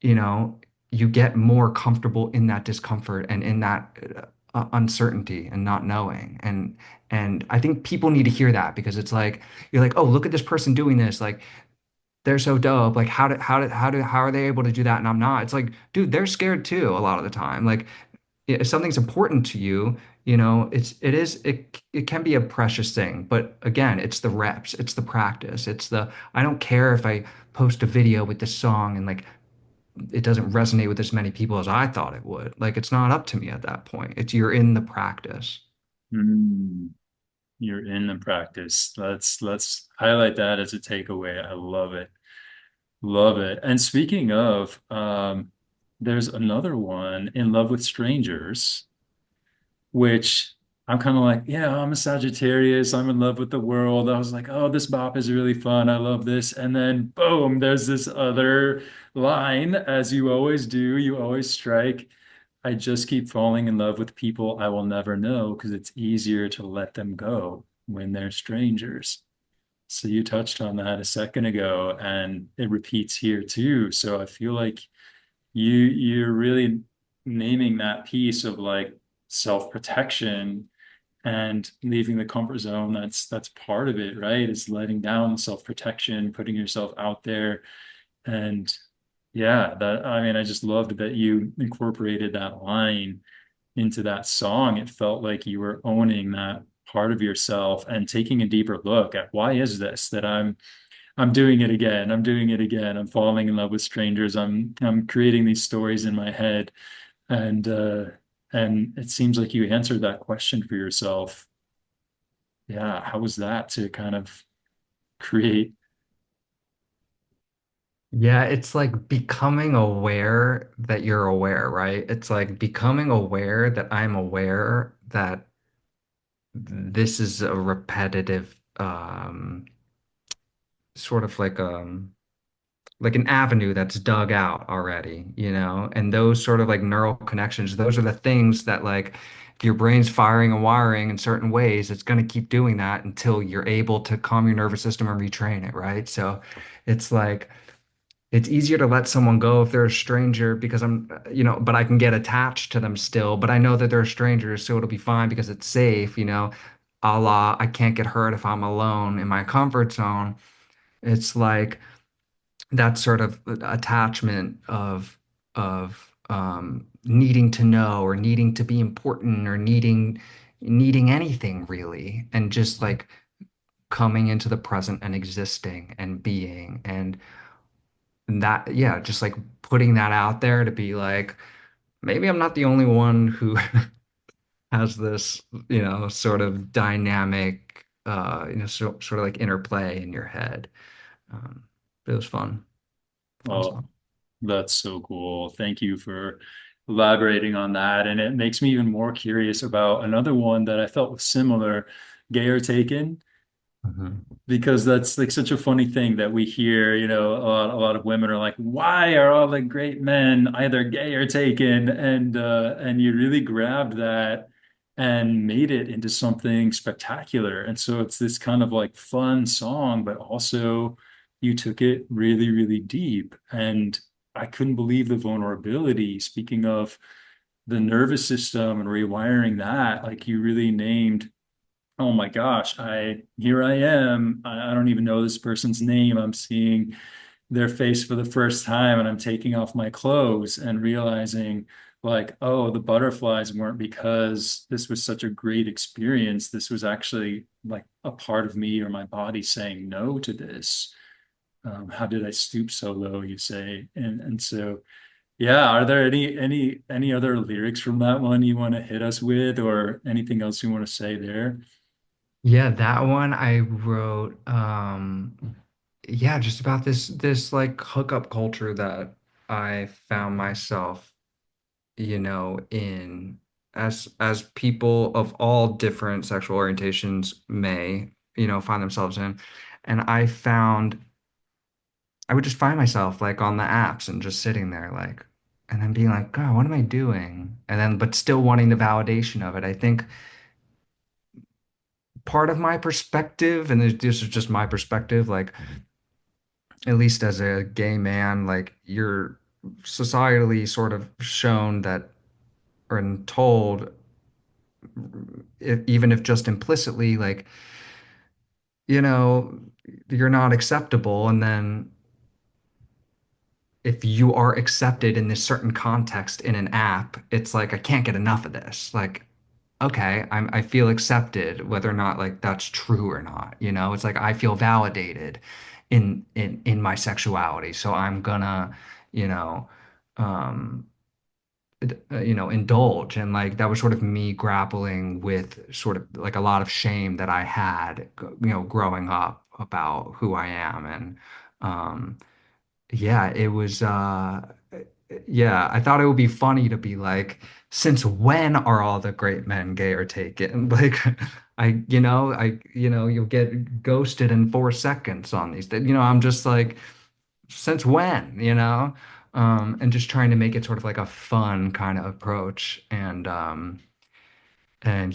you know, you get more comfortable in that discomfort and in that uncertainty and not knowing. And I think people need to hear that because it's like you're like, oh, look at this person doing this. Like they're so dope. Like how are they able to do that and I'm not? It's like, dude, they're scared too a lot of the time. Like if something's important to you, you know, it can be a precious thing. But again, it's the reps, it's the practice, it's the I don't care if I post a video with this song and like it doesn't resonate with as many people as I thought it would. Like it's not up to me at that point. It's you're in the practice. Mm, you're in the practice. Let's highlight that as a takeaway. I love it. Love it. And speaking of, there's another one, In Love with Strangers, which I'm kind of like, yeah, I'm a Sagittarius. I'm in love with the world. I was like, oh, this bop is really fun. I love this. And then boom, there's this other line, as you always do. You always strike. I just keep falling in love with people I will never know because it's easier to let them go when they're strangers. So you touched on that a second ago, and it repeats here too. So I feel like you're really naming that piece of like self-protection and leaving the comfort zone. That's part of it, right? Is letting down self-protection, putting yourself out there. And yeah, that I mean, I just loved that you incorporated that line into that song. It felt like you were owning that part of yourself and taking a deeper look at why is this that I'm doing it again. I'm doing it again. I'm falling in love with strangers. I'm creating these stories in my head. And it seems like you answered that question for yourself. Yeah, how was that to kind of create? Yeah, it's like becoming aware that you're aware, right? It's like becoming aware that I'm aware that this is a repetitive sort of like an avenue that's dug out already, you know? And those sort of like neural connections, those are the things that like if your brain's firing and wiring in certain ways, it's going to keep doing that until you're able to calm your nervous system and retrain it, right? So it's like it's easier to let someone go if they're a stranger because I'm, you know, but I can get attached to them still, but I know that they're a stranger, so it'll be fine because it's safe, you know. A la, I can't get hurt if I'm alone in my comfort zone. It's like that sort of attachment of needing to know or needing to be important or needing anything really, and just like coming into the present and existing and being and that, yeah, just like putting that out there to be like, maybe I'm not the only one who has this, you know, sort of dynamic, sort of like interplay in your head. Um, but it was fun, fun Oh, song. that's so cool. Thank you for elaborating on that. And it makes me even more curious about another one that I felt was similar, Gay or Taken. Mhm. Because that's like such a funny thing that we hear, a lot of women are like, why are all the great men either gay or taken? And you really grabbed that and made it into something spectacular. And so it's this kind of like fun song, but also you took it really, really deep. And I couldn't believe the vulnerability. Speaking of the nervous system and rewiring that, like you really named, oh my gosh, I here I am. I don't even know this person's name. I'm seeing their face for the first time and I'm taking off my clothes and realizing like, oh, the butterflies weren't because this was such a great experience. This was actually like a part of me or my body saying no to this. How did I stoop so low, you say? And so yeah, are there any other lyrics from that one you want to hit us with or anything else you want to say there? Yeah, that one I wrote, yeah, just about this like hookup culture that I found myself, you know, in as people of all different sexual orientations may. find themselves in. And I would just find myself like on the apps and just sitting there like, and then being like, God, what am I doing? And then, but still wanting the validation of it. I think part of my perspective, and this is just my perspective, like, at least as a gay man, like, you're societally sort of shown that or told, even if just implicitly, like, you know, you're not acceptable. And then if you are accepted in this certain context in an app, it's like I can't get enough of this. Like, okay, I feel accepted, whether or not like that's true or not. It's like I feel validated in my sexuality, so I'm gonna, you know, um, indulge. And like that was sort of me grappling with sort of like a lot of shame that I had, growing up about who I am. And yeah, it was yeah, I thought it would be funny to be like, since when are all the great men gay or taken? Like you'll get ghosted in 4 seconds on these. I'm just like, since when, and just trying to make it sort of like a fun kind of approach. And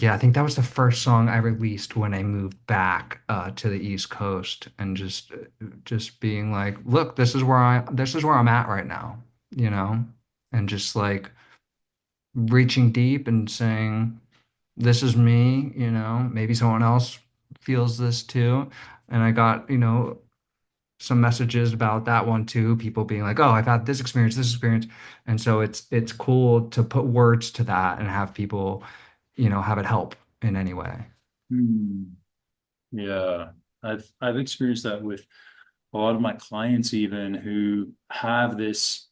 yeah, I think that was the first song I released when I moved back to the East Coast, and just being like, look, this is where I'm at right now, you know, and just like reaching deep and saying, this is me, maybe someone else feels this too. And I got, some messages about that one too, people being like, oh, I've had this experience. And so it's cool to put words to that and have people, have it help in any way. Hmm. Yeah, I've experienced that with a lot of my clients even who have this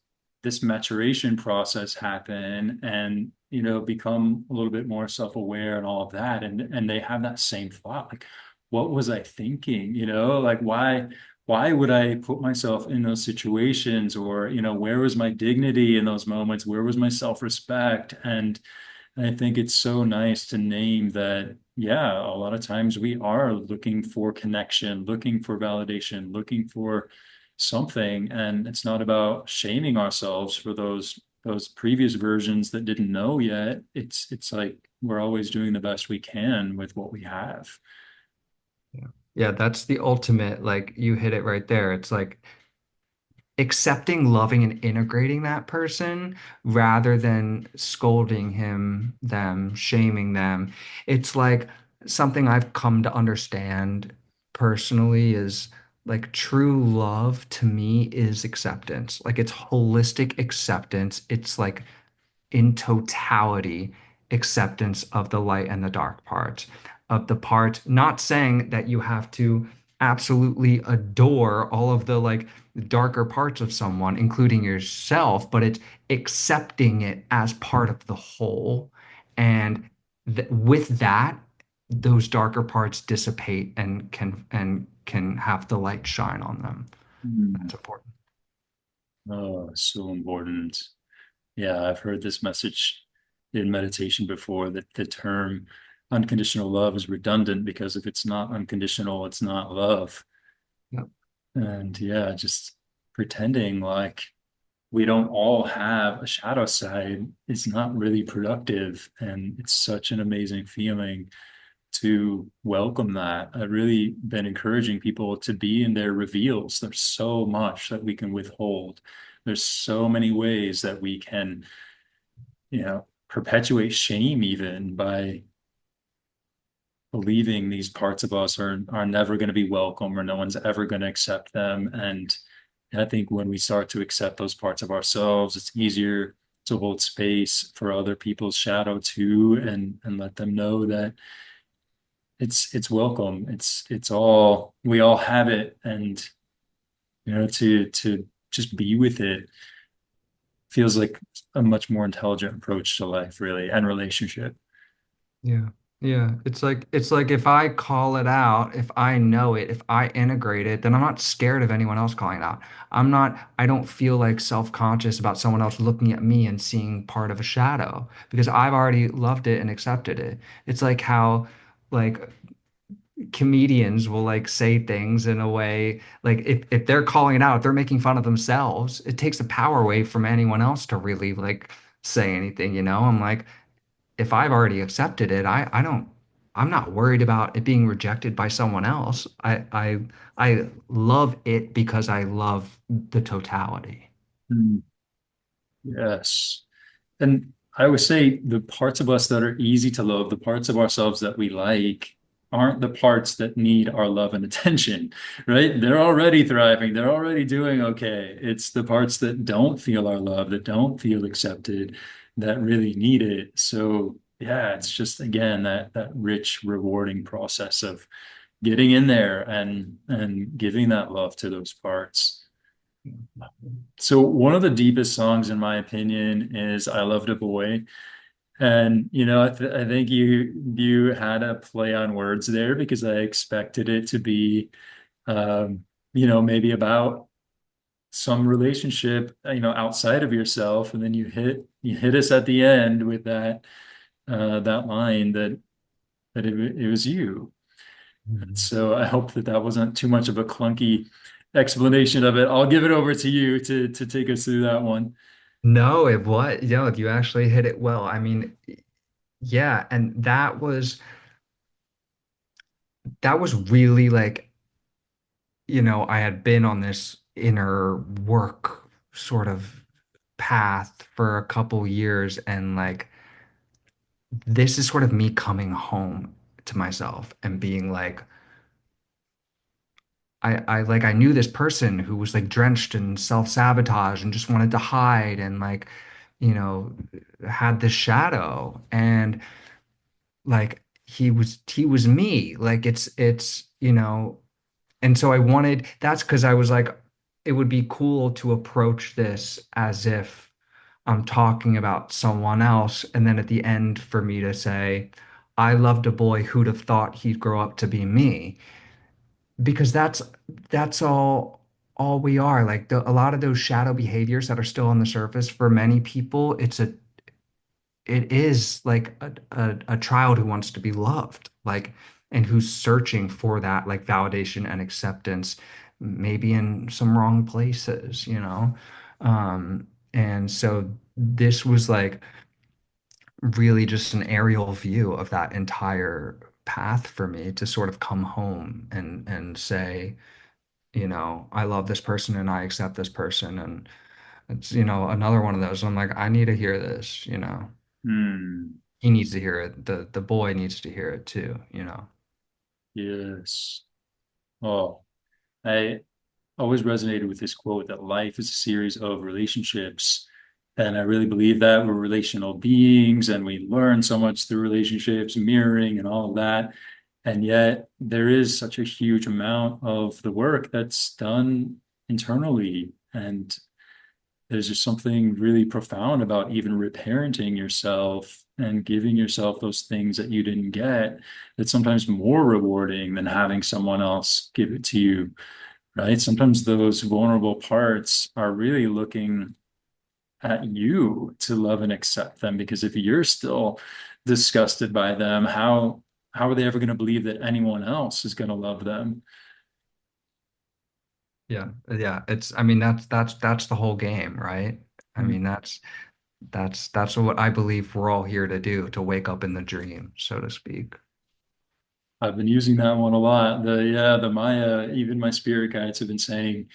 maturation process happen and become a little bit more self-aware and all of that and they have that same thought like what was I thinking, like why would I put myself in those situations, or where was my dignity in those moments, where was my self-respect. And I think it's so nice to name that, yeah, a lot of times we are looking for connection, looking for validation, looking for something. And it's not about shaming ourselves for those previous versions that didn't know yet. It's like we're always doing the best we can with what we have. Yeah. Yeah, that's the ultimate, like you hit it right there. It's like accepting, loving, and integrating that person rather than scolding them, shaming them. It's like something I've come to understand personally is like true love to me is acceptance. Like it's holistic acceptance. It's like in totality acceptance of the light and the dark parts of the part, not saying that you have to absolutely adore all of the like darker parts of someone, including yourself, but it's accepting it as part of the whole. And with that, those darker parts dissipate and can have the light shine on them. Mm. That's important. Oh, so important. Yeah, I've heard this message in meditation before, that the term unconditional love is redundant because if it's not unconditional, it's not love. Yep. And yeah, just pretending like we don't all have a shadow side is not really productive. And it's such an amazing feeling to welcome that. I've really been encouraging people to be in their reveals. There's so much that we can withhold. There's so many ways that we can perpetuate shame even by believing these parts of us are never going to be welcome or no one's ever going to accept them. And I think when we start to accept those parts of ourselves, it's easier to hold space for other people's shadow too, and let them know that it's welcome. It's all, we all have it. And to just be with it feels like a much more intelligent approach to life, really, and relationship. Yeah. Yeah. It's like if I call it out, if I know it, if I integrate it, then I'm not scared of anyone else calling it out. I don't feel like self-conscious about someone else looking at me and seeing part of a shadow because I've already loved it and accepted it. It's like how like comedians will like say things in a way like if they're calling it out, if they're making fun of themselves, it takes the power away from anyone else to really like say anything, you know? I'm like, if I've already accepted it, I don't I'm not worried about it being rejected by someone else. I love it because I love the totality. Mm, yes. And I would say the parts of us that are easy to love, the parts of ourselves that we like, aren't the parts that need our love and attention, right? They're already thriving, they're already doing okay. It's the parts that don't feel our love, that don't feel accepted, that really need it. So yeah, it's just again that rich, rewarding process of getting in there and giving that love to those parts. So one of the deepest songs, in my opinion, is "I Loved a Boy." And I think you had a play on words there because I expected it to be maybe about some relationship, outside of yourself, and then you hit us at the end with that line that it was you. And Mhm. so I hope that that wasn't too much of a clunky explanation of it. I'll give it over to you to take us through that one. No, it was, you actually hit it well. I mean, yeah, and that was really like, I had been on this inner work sort of path for a couple years, and like this is sort of me coming home to myself and being like, I knew this person who was like drenched in self-sabotage and just wanted to hide and like, you know, had this shadow, and like he was me. Like it's, and so I wanted, that's because I was like, it would be cool to approach this as if I'm talking about someone else, and then at the end for me to say, I loved a boy who'd have thought he'd grow up to be me, because that's all we are. Like a lot of those shadow behaviors that are still on the surface for many people, it is like a child who wants to be loved, like, and who's searching for that like validation and acceptance, maybe in some wrong places, you know? And so this was like really just an aerial view of that entire path for me to sort of come home and say, I love this person and I accept this person. And it's, another one of those. I'm like, I need to hear this. Hmm. He needs to hear it. The boy needs to hear it too. Yes. Oh, I always resonated with this quote that life is a series of relationships. And I really believe that we're relational beings and we learn so much through relationships, mirroring and all of that. And yet there is such a huge amount of the work that's done internally. And there's just something really profound about even reparenting yourself and giving yourself those things that you didn't get. That's sometimes more rewarding than having someone else give it to you, right? Sometimes those vulnerable parts are really looking at you to love and accept them, because if you're still disgusted by them, how are they ever going to believe that anyone else is going to love them? Yeah. Yeah. I mean, that's the whole game, right? I mean, that's what I believe we're all here to do, to wake up in the dream, so to speak. I've been using that one a lot. The Maya, even my spirit guides have been saying,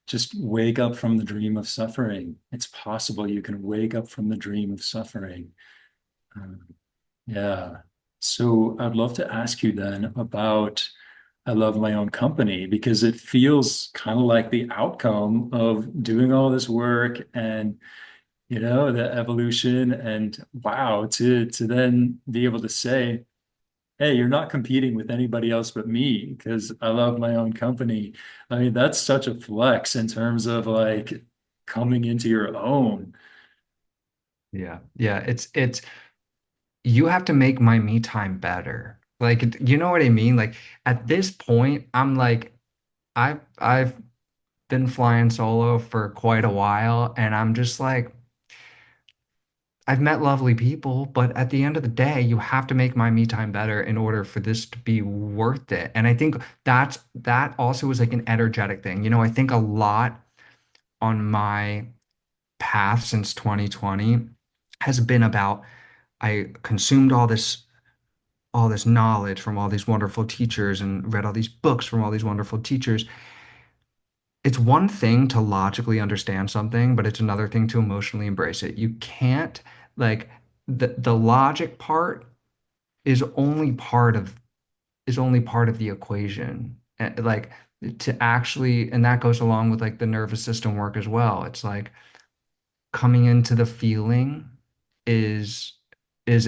just wake up from the dream of suffering. It's possible you can wake up from the dream of suffering. Um, yeah. So I'd love to ask you then about I love my own company, because it feels kind of like the outcome of doing all this work and the evolution, and wow, to then be able to say, hey, you're not competing with anybody else but me because I love my own company. I mean, that's such a flex in terms of like coming into your own. Yeah. Yeah. It's you have to make my me time better. Like, you know what I mean? Like at this point, I'm like, I've been flying solo for quite a while, and I'm just like, I've met lovely people, but at the end of the day, you have to make my me time better in order for this to be worth it. And I think that also is like an energetic thing. You know, I think a lot on my path since 2020 has been about I consumed all this knowledge from all these wonderful teachers and read all these books from all these wonderful teachers. It's one thing to logically understand something, but it's another thing to emotionally embrace it. You can't like the logic part is only part of the equation. Like to actually, and that goes along with like the nervous system work as well. It's like coming into the feeling is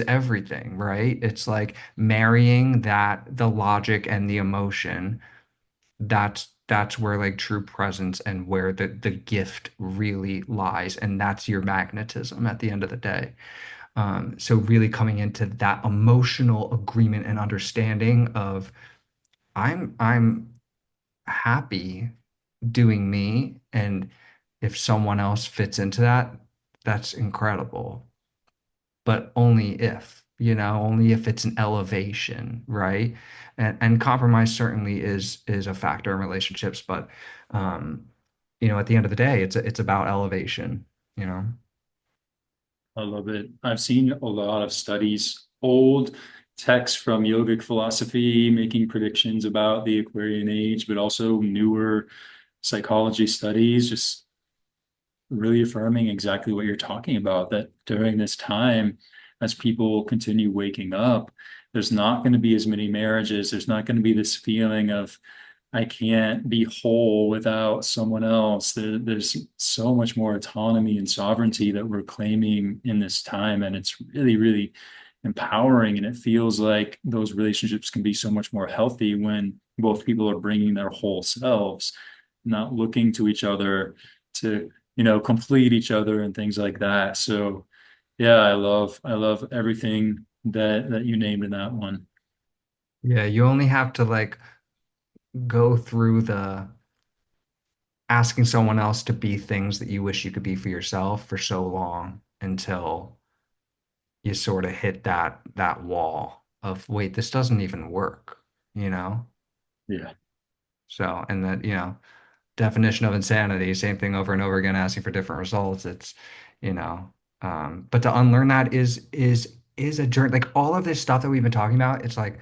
everything, right? It's like marrying that the logic and the emotion. That's where like true presence and where the gift really lies, and that's your magnetism at the end of the day. So really coming into that emotional agreement and understanding of I'm happy doing me, and if someone else fits into that, that's incredible. But only if, only if it's an elevation, right? And compromise certainly is a factor in relationships, but um, at the end of the day, it's about elevation, you know. I love it. I've seen a lot of studies, old texts from yogic philosophy making predictions about the Aquarian age, but also newer psychology studies, just really affirming exactly what you're talking about, that during this time, as people continue waking up, there's not going to be as many marriages. There's not going to be this feeling of I can't be whole without someone else. There's so much more autonomy and sovereignty that we're claiming in this time. And it's really, really empowering. And it feels like those relationships can be so much more healthy when both people are bringing their whole selves, not looking to each other to, complete each other and things like that. So yeah, I love everything that you named in that one. Yeah, you only have to like go through the asking someone else to be things that you wish you could be for yourself for so long until you sort of hit that wall of wait, this doesn't even work, you know? Yeah. So, and that, definition of insanity, same thing over and over again, asking for different results. It's, you know, but to unlearn that is a journey. Like all of this stuff that we've been talking about, it's like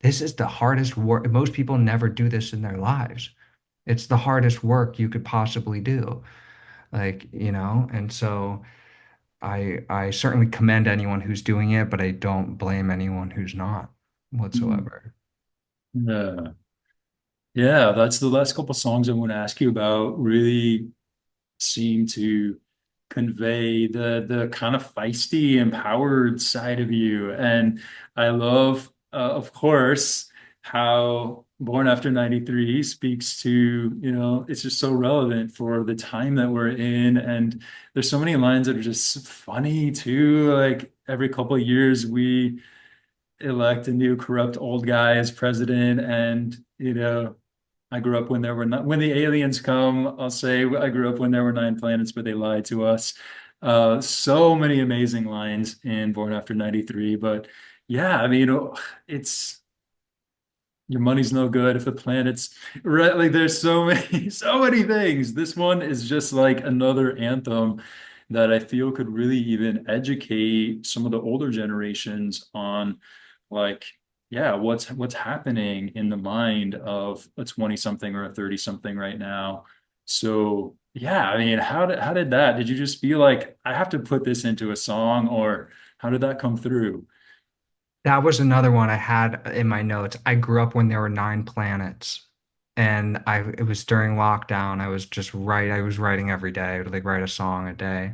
this is the hardest work. Most people never do this in their lives. It's the hardest work you could possibly do. Like, and so I certainly commend anyone who's doing it, but I don't blame anyone who's not whatsoever. Yeah. Yeah, that's the last couple songs I want to ask you about really seem to convey the kind of feisty, empowered side of you. And I love, of course, how Born After 93 speaks to, it's just so relevant for the time that we're in. And there's so many lines that are just funny too. Like every couple of years, we elect a new corrupt old guy as president. And, I grew up when there were not, when the aliens come, I'll say I grew up when there were nine planets, but they lied to us. So many amazing lines in Born After 93. But yeah, I mean, it's your money's no good if the planets, right? Like there's so many, so many things. This one is just like another anthem that I feel could really even educate some of the older generations on like, yeah, what's happening in the mind of a 20 something or a 30 something right now. So yeah, I mean, how did that? Did you just feel like I have to put this into a song, or how did that come through? That was another one I had in my notes. I grew up when there were nine planets, and it was during lockdown. I was writing every day. I would like write a song a day.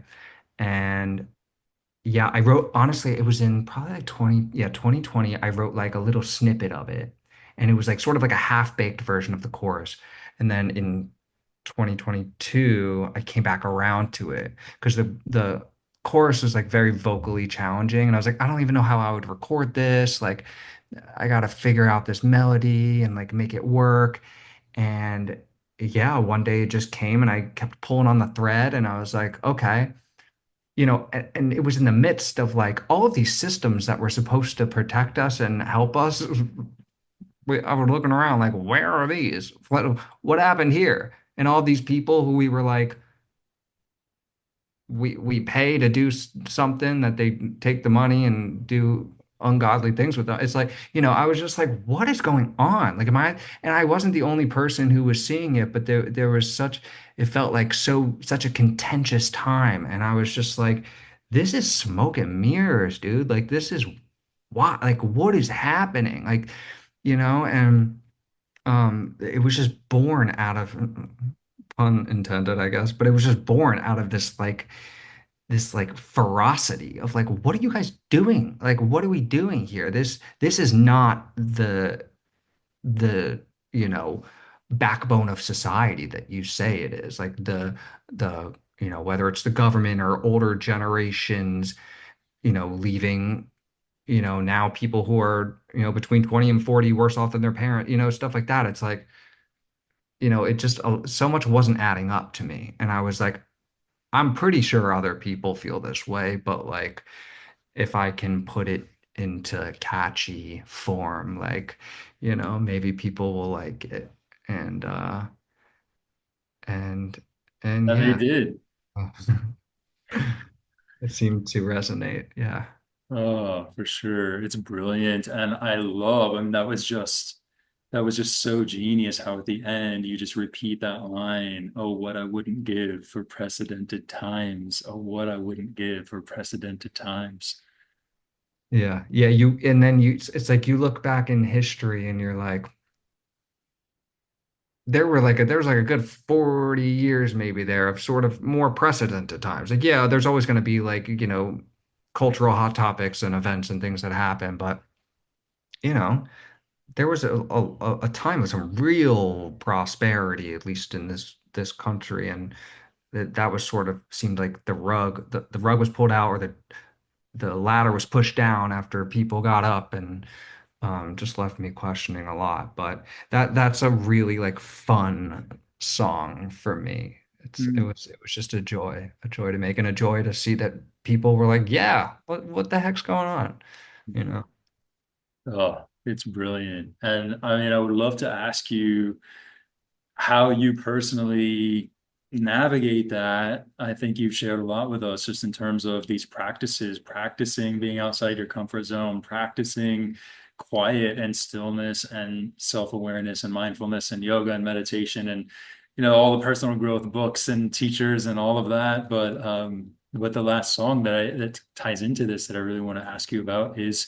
And yeah, I wrote, honestly, it was in probably like 2020. I wrote like a little snippet of it. And it was like sort of like a half-baked version of the chorus. And then in 2022, I came back around to it because the chorus was like very vocally challenging. And I was like, I don't even know how I would record this. Like, I gotta figure out this melody and like make it work. And yeah, one day it just came and I kept pulling on the thread and I was like, okay. and it was in the midst of like all of these systems that were supposed to protect us and help us. I was looking around like, where are these? What happened here? And all these people who we were like, we pay to do something that they take the money and do ungodly things with them. It's like, I was just like, what is going on? Like, and I wasn't the only person who was seeing it, but there was it felt like such a contentious time. And I was just like, this is smoke and mirrors, dude. Like, this is like, what is happening? Like, and it was just born out of, pun intended, I guess, but it was just born out of this ferocity of like, what are you guys doing? Like, what are we doing here? This is not the backbone of society that you say it is. Like the whether it's the government or older generations, leaving, now people who are, between 20 and 40 worse off than their parent, stuff like that. It's like, it just so much wasn't adding up to me. And I was like, I'm pretty sure other people feel this way, but like if I can put it into catchy form, like, maybe people will like it. And and and And they yeah, did. it seemed to resonate. Yeah. Oh, for sure. It's brilliant. And I mean, that was just so genius how at the end you just repeat that line, oh, what I wouldn't give for precedented times. Oh, what I wouldn't give for precedented times. Yeah. Yeah, and then it's like you look back in history and you're like, there was like a good 40 years maybe there of sort of more precedented times. Like, yeah, there's always going to be like, cultural hot topics and events and things that happen, but you know, there was a time of some real prosperity, at least in this country, and that was sort of seemed like the rug was pulled out, or the ladder was pushed down after people got up, and just left me questioning a lot. But that's a really like fun song for me. Mm. It was just a joy to make, and a joy to see that people were like, yeah, what the heck's going on, you know? Oh, it's brilliant. And I mean, I would love to ask you how you personally navigate that. I think you've shared a lot with us just in terms of these practices, practicing being outside your comfort zone, practicing quiet and stillness and self-awareness and mindfulness and yoga and meditation and all the personal growth books and teachers and all of that. But the last song that ties into this that I really want to ask you about is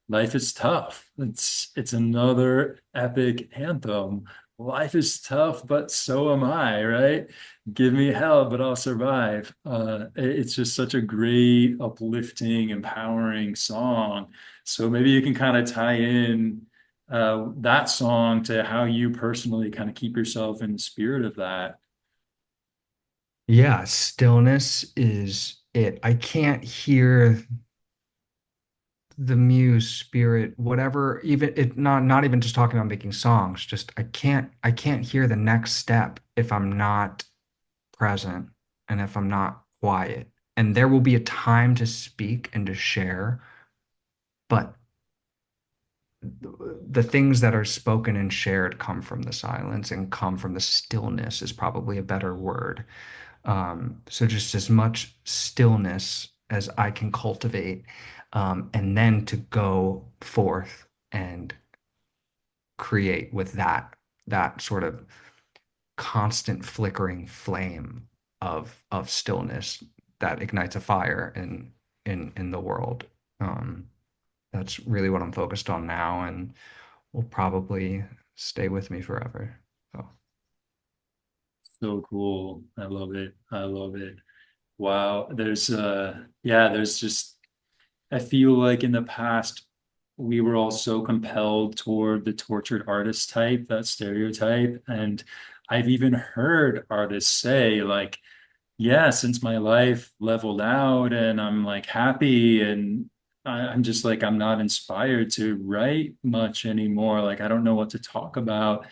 Life is tough. It's another epic anthem. Life is tough, but so am I, right? Give me hell, but I'll survive. It's just such a great, uplifting, empowering song. So maybe you can kind of tie in that song to how you personally kind of keep yourself in the spirit of that. Yeah, stillness is it. I can't hear the muse spirit, whatever, even it not even just talking about making songs, just I can't hear the next step if I'm not present and if I'm not quiet. And there will be a time to speak and to share, but the things that are spoken and shared come from the silence and come from the stillness is probably a better word. So just as much stillness as I can cultivate, and then to go forth and create with that sort of constant flickering flame of stillness that ignites a fire in the world. Um, that's really what I'm focused on now, and will probably stay with me forever. So So cool. I love it. I love it. Wow. There's just I feel like in the past, we were all so compelled toward the tortured artist type, that stereotype. And I've even heard artists say, like, yeah, since my life leveled out and I'm like happy and I'm just I'm not inspired to write much anymore. Like, I don't know what to talk about.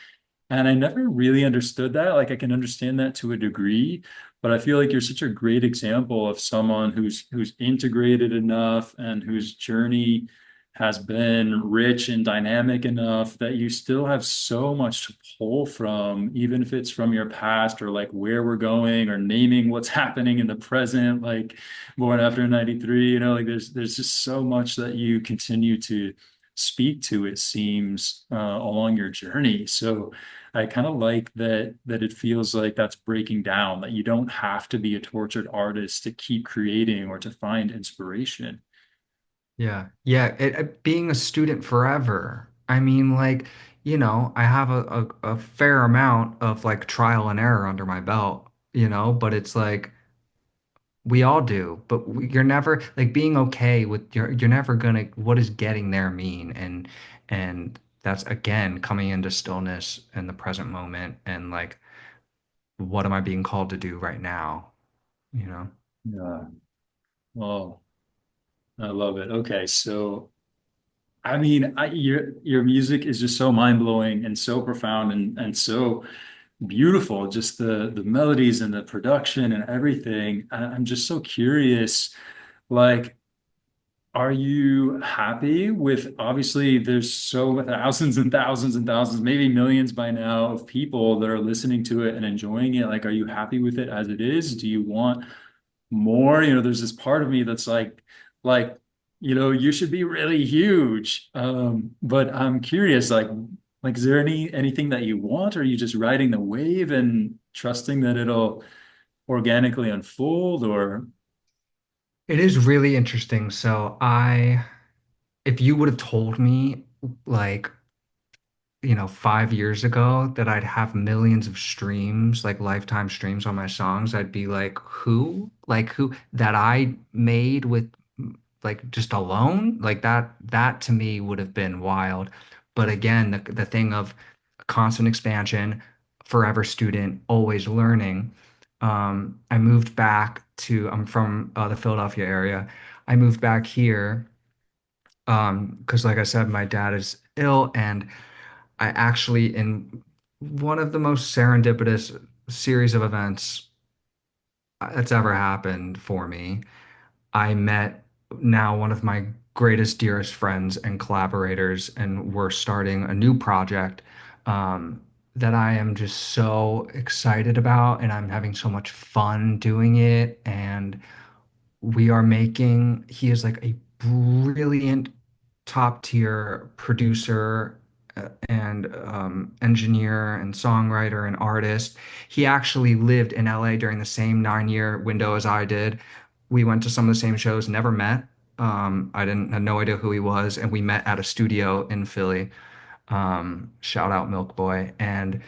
And I never really understood that. Like I can understand that to a degree, but I feel like you're such a great example of someone who's integrated enough and whose journey has been rich and dynamic enough that you still have so much to pull from, even if it's from your past or like where we're going or naming what's happening in the present, like born after 93, like there's just so much that you continue to speak to, it seems, along your journey. So I kind of like that it feels like that's breaking down, that you don't have to be a tortured artist to keep creating or to find inspiration. Yeah. Yeah. Being a student forever. I mean, like, I have a fair amount of like trial and error under my belt, but it's like we all do, but you're never like being okay with you're never gonna, what does getting there mean? And that's again coming into stillness and the present moment and like, what am I being called to do right now? You know? Yeah. Oh, I love it. Okay, so I mean, your music is just so mind-blowing and so profound and so beautiful. Just the melodies and the production and everything. I'm just so curious, like, are you happy with, obviously there's so thousands and thousands and thousands, maybe millions by now of people that are listening to it and enjoying it. Like, are you happy with it as it is? Do you want more? There's this part of me that's like, you should be really huge. But I'm curious, like, is there anything that you want, or are you just riding the wave and trusting that it'll organically unfold, or It is really interesting. So if you would have told me like 5 years ago that I'd have millions of streams, like lifetime streams on my songs, I'd be like, who? Like who that I made with like just alone? Like that to me would have been wild. But again, the thing of constant expansion, forever student, always learning. I moved back I'm from the Philadelphia area. I moved back here because like I said, my dad is ill and I actually, in one of the most serendipitous series of events that's ever happened for me, I met now one of my greatest, dearest friends and collaborators, and we're starting a new project um, that I am just so excited about, and I'm having so much fun doing it. And he is like a brilliant top tier producer and engineer and songwriter and artist. He actually lived in LA during the same 9 year window as I did. We went to some of the same shows, never met. I didn't had no idea who he was, and we met at a studio in Philly. Shout out Milk Boy. And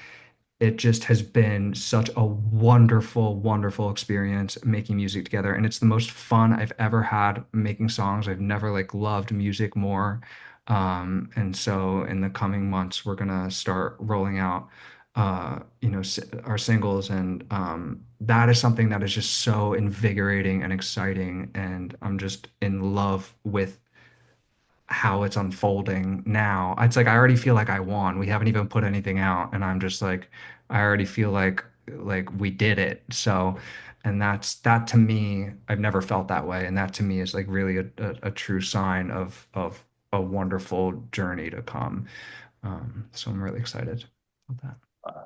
it just has been such a wonderful, wonderful experience making music together. And it's the most fun I've ever had making songs. I've never like loved music more. And so in the coming months, we're gonna start rolling out our singles, and that is something that is just so invigorating and exciting. And I'm just in love with how it's unfolding now. It's like I already feel like I won. We haven't even put anything out, and I'm just like I already feel like we did it. So, and that to me, I've never felt that way, and that to me is like really a true sign of a wonderful journey to come. So I'm really excited about that.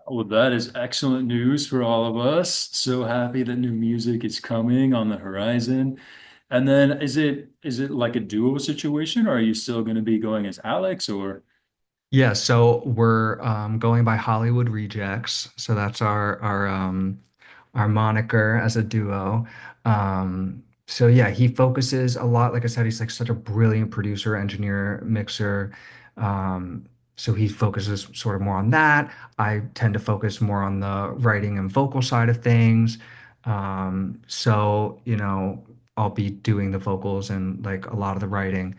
well, that is excellent news for all of us. So happy that new music is coming on the horizon. And then is it like a duo situation, or are you still going to be going as Alex, or Yeah, so we're going by Hollywood Rejects. So that's our moniker as a duo. So yeah, he focuses a lot. Like I said, he's like such a brilliant producer, engineer, mixer. Um, so he focuses sort of more on that. I tend to focus more on the writing and vocal side of things. So, I'll be doing the vocals and like a lot of the writing.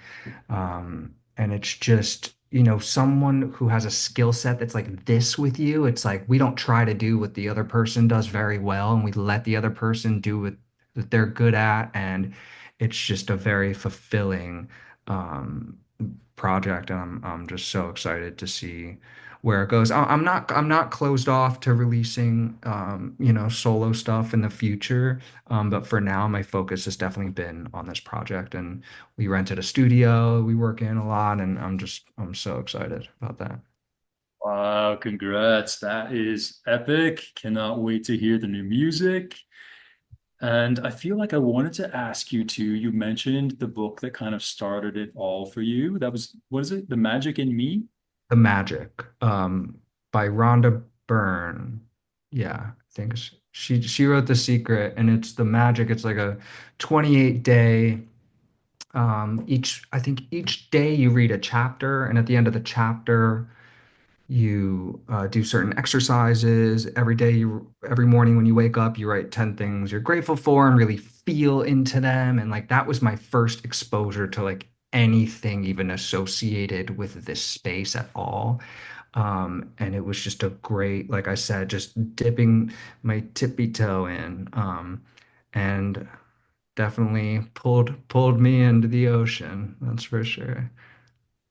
And it's just, someone who has a skill set that's like this with you. It's like we don't try to do what the other person does very well, and we let the other person do what that they're good at. And it's just a very fulfilling um, project. And I'm just so excited to see where it goes. I'm not closed off to releasing solo stuff in the future. But for now, my focus has definitely been on this project, and we rented a studio we work in a lot, and I'm so excited about that. Wow, congrats. That is epic. Cannot wait to hear the new music. And I feel like I wanted to ask you too. You mentioned the book that kind of started it all for you. That was, what is it? The Magic in Me? The Magic, by Rhonda Byrne. Yeah, I think she wrote The Secret, and it's the magic. It's like a 28 day. I think each day you read a chapter, and at the end of the chapter, you do certain exercises. Every morning when you wake up, you write 10 things you're grateful for and really feel into them. And like that was my first exposure to like anything even associated with this space at all. And it was just a great, like I said, just dipping my tippy toe in. And definitely pulled me into the ocean, that's for sure.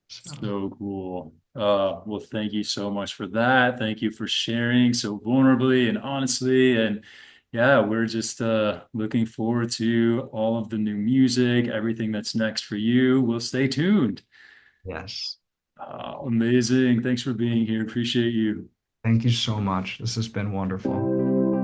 So So cool. Well, thank you so much for that. Thank you for sharing so vulnerably and honestly. And yeah, we're just looking forward to all of the new music, everything that's next for you. We'll stay tuned. yes. Amazing. Thanks for being here. Appreciate you. Thank you so much. This has been wonderful.